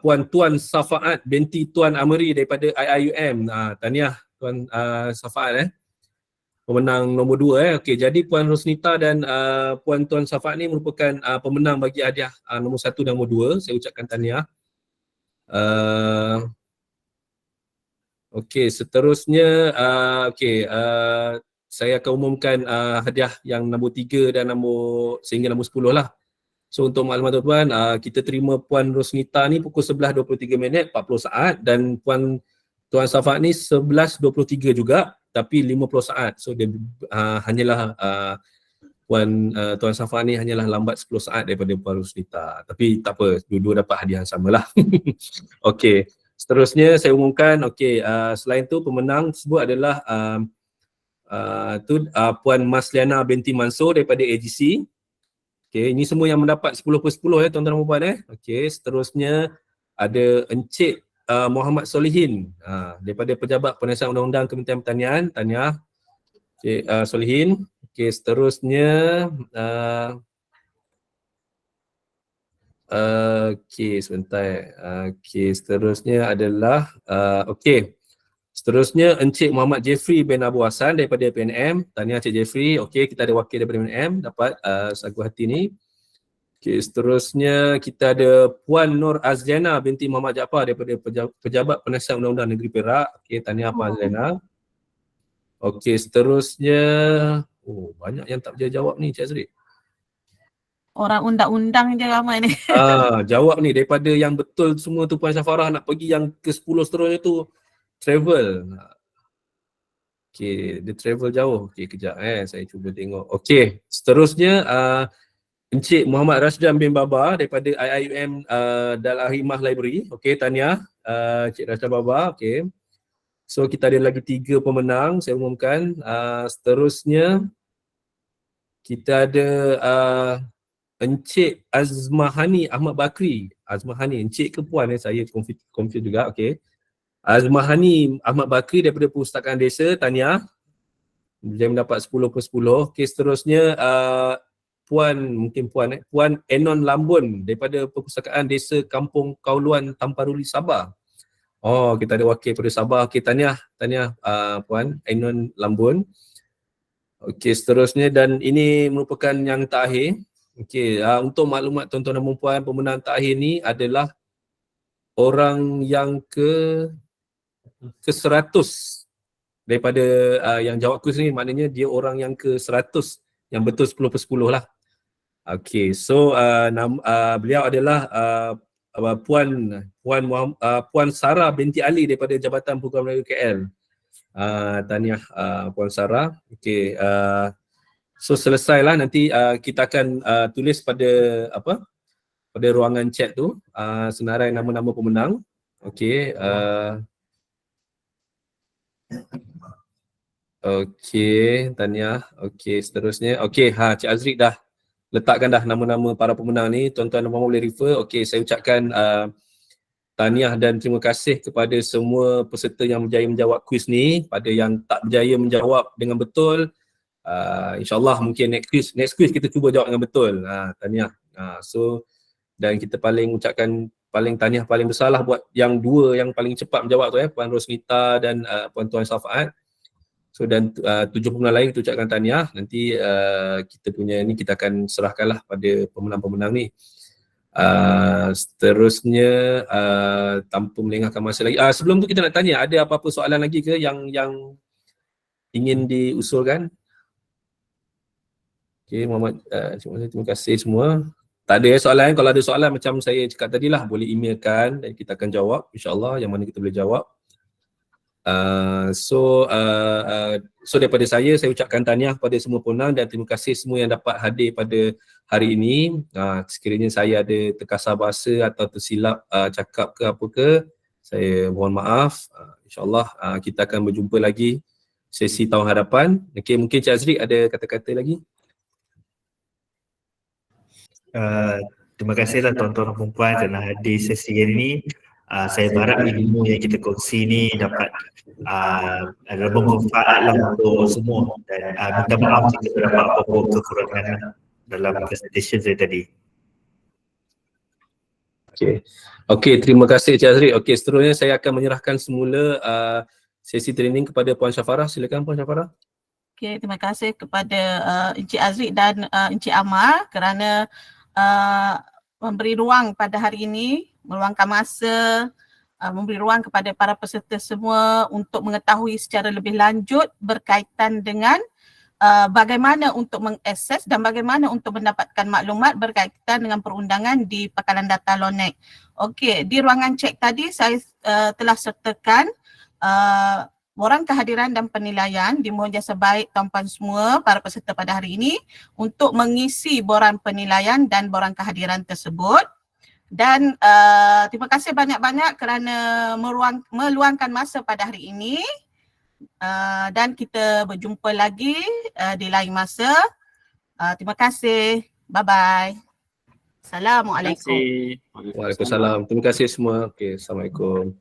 Puan Tuan Safaat binti Tuan Amri daripada IIUM. Tahniah Tuan Safaat pemenang nombor 2 Okey, jadi Puan Rosnita dan Puan Tuan Safaat ni merupakan pemenang bagi hadiah nombor 1 dan nombor 2. Saya ucapkan tahniah. Okey, seterusnya saya akan umumkan hadiah yang nombor 3 dan sehingga nombor 10 lah. So untuk maklumat tuan-tuan, kita terima Puan Rosnita ni pukul 11:23 40 saat dan Tuan Safaat ni 11:23 juga tapi 50 saat. So dia hanyalah Tuan Safaat ni hanyalah lambat 10 saat daripada Puan Rosnita. Tapi tak apa, dua-dua dapat hadiah yang samalah. Okey. Seterusnya saya umumkan, selain tu pemenang tersebut adalah Puan Masliana binti Mansur daripada AGC. Okey, ini semua yang mendapat 10/10 tuan-tuan dan puan Okey, seterusnya ada Encik Muhammad Solihin daripada Pejabat Penasihat Undang-Undang Kementerian Pertanian. Tahniah Encik Solihin. Okey, seterusnya sebentar. Seterusnya adalah seterusnya Encik Muhammad Jeffrey bin Abu Hassan daripada PNM. Tahniah Encik Jeffrey. Okey, kita ada wakil daripada PNM dapat Sagu Hati ni. Okey, seterusnya kita ada Puan Nur Azliana binti Muhammad Jaafar daripada Pejabat Penasihat Undang-Undang Negeri Perak. Okey, tahniah Puan Azliana. Okey, seterusnya banyak yang tak berjaya jawab ni Cik Azri. Orang undang-undang je ramai ni. Jawab ni daripada yang betul semua tu Puan Syafarah nak pergi yang ke 10 seterusnya tu travel. Okay, dia travel jauh. Okay, kejap saya cuba tengok. Okay, seterusnya Encik Muhammad Rasdan bin Baba daripada IIUM Al-Ahimah Library. Okay, tahniah Encik Rasdan Baba. Okay. So kita ada lagi 3 pemenang, saya umumkan. Seterusnya kita ada Encik Azmahani Ahmad Bakri. Azmahani, Encik ke Puan saya confuse juga. Okay. Azmahani Ahmad Bakri daripada Perpustakaan Desa, tahniah. Dia mendapat 10/10. Okay, seterusnya Puan Enon Lambun daripada Perpustakaan Desa Kampung Kauluan Tamparuli, Sabah. Oh, kita ada wakil pada Sabah. Okay, tahniah Puan Enon Lambun. Okay, seterusnya dan ini merupakan yang terakhir. Okay, untuk maklumat tuan-tuan dan puan, pemenang terakhir ni adalah orang yang ke-100 daripada yang jawab kuis ni, maknanya dia orang yang ke-100 yang betul 10/10 lah. Okay, so beliau adalah Puan Sarah binti Ali daripada Jabatan Program Negara KL. Tahniah Puan Sarah. Okay, so selesailah, nanti kita akan tulis pada pada ruangan chat tu senarai nama-nama pemenang. Okay, okay, tahniah. Okay, seterusnya. Okay, Cik Azri dah letakkan dah nama-nama para pemenang ni. Tuan-tuan dan puan boleh refer. Okay, saya ucapkan tahniah dan terima kasih kepada semua peserta yang berjaya menjawab kuis ni. Pada yang tak berjaya menjawab dengan betul, InsyaAllah mungkin next quiz kita cuba jawab dengan betul. Tahniah. So dan kita ucapkan paling tahniah paling besar lah buat yang 2 yang paling cepat menjawab tu, Puan Rosnita dan Puan Tuan Safaat. So dan 7 pemenang lain kita ucapkan tahniah. Nanti kita punya ni kita akan serahkanlah pada pemenang-pemenang ni. Seterusnya tanpa melengahkan masa lagi. Sebelum tu kita nak tanya, ada apa-apa soalan lagi ke yang ingin diusulkan? Okay, Muhammad, terima kasih semua. Tak ada soalan. Kalau ada soalan macam saya cakap tadi lah, boleh emailkan dan kita akan jawab, insyaAllah, yang mana kita boleh jawab. So daripada saya ucapkan tahniah kepada semua pemenang dan terima kasih semua yang dapat hadir pada hari ini. Sekiranya saya ada terkasar bahasa atau tersilap cakap ke apa ke, saya mohon maaf. InsyaAllah kita akan berjumpa lagi sesi tahun hadapan. Okay, mungkin Cik Azri ada kata-kata lagi? Terima kasihlah tuan-tuan dan puan kerana hadir sesi hari ini. Saya berharap ilmu yang kita kongsi ni dapat bermanfaat untuk semua dan minta maaf jika terdapat apa-apa kekurangan dalam presentation saya tadi. Okay, terima kasih Cik Azri. Okay, seterusnya saya akan menyerahkan semula sesi training kepada Puan Syafarah. Silakan Puan Syafarah. Okay, terima kasih kepada Encik Azri dan Encik Amar kerana memberi ruang pada hari ini, meluangkan masa, memberi ruang kepada para peserta semua untuk mengetahui secara lebih lanjut berkaitan dengan bagaimana untuk mengakses dan bagaimana untuk mendapatkan maklumat berkaitan dengan perundangan di Pakalan Data LONEC. Okey, di ruangan cek tadi saya telah sertakan borang kehadiran dan penilaian. Dimohon jasa baik tuan-puan semua para peserta pada hari ini untuk mengisi borang penilaian dan borang kehadiran tersebut. Dan terima kasih banyak-banyak kerana meluangkan masa pada hari ini. Dan kita berjumpa lagi di lain masa. Terima kasih. Bye-bye. Assalamualaikum. Waalaikumsalam. Terima kasih semua. Okay, Assalamualaikum.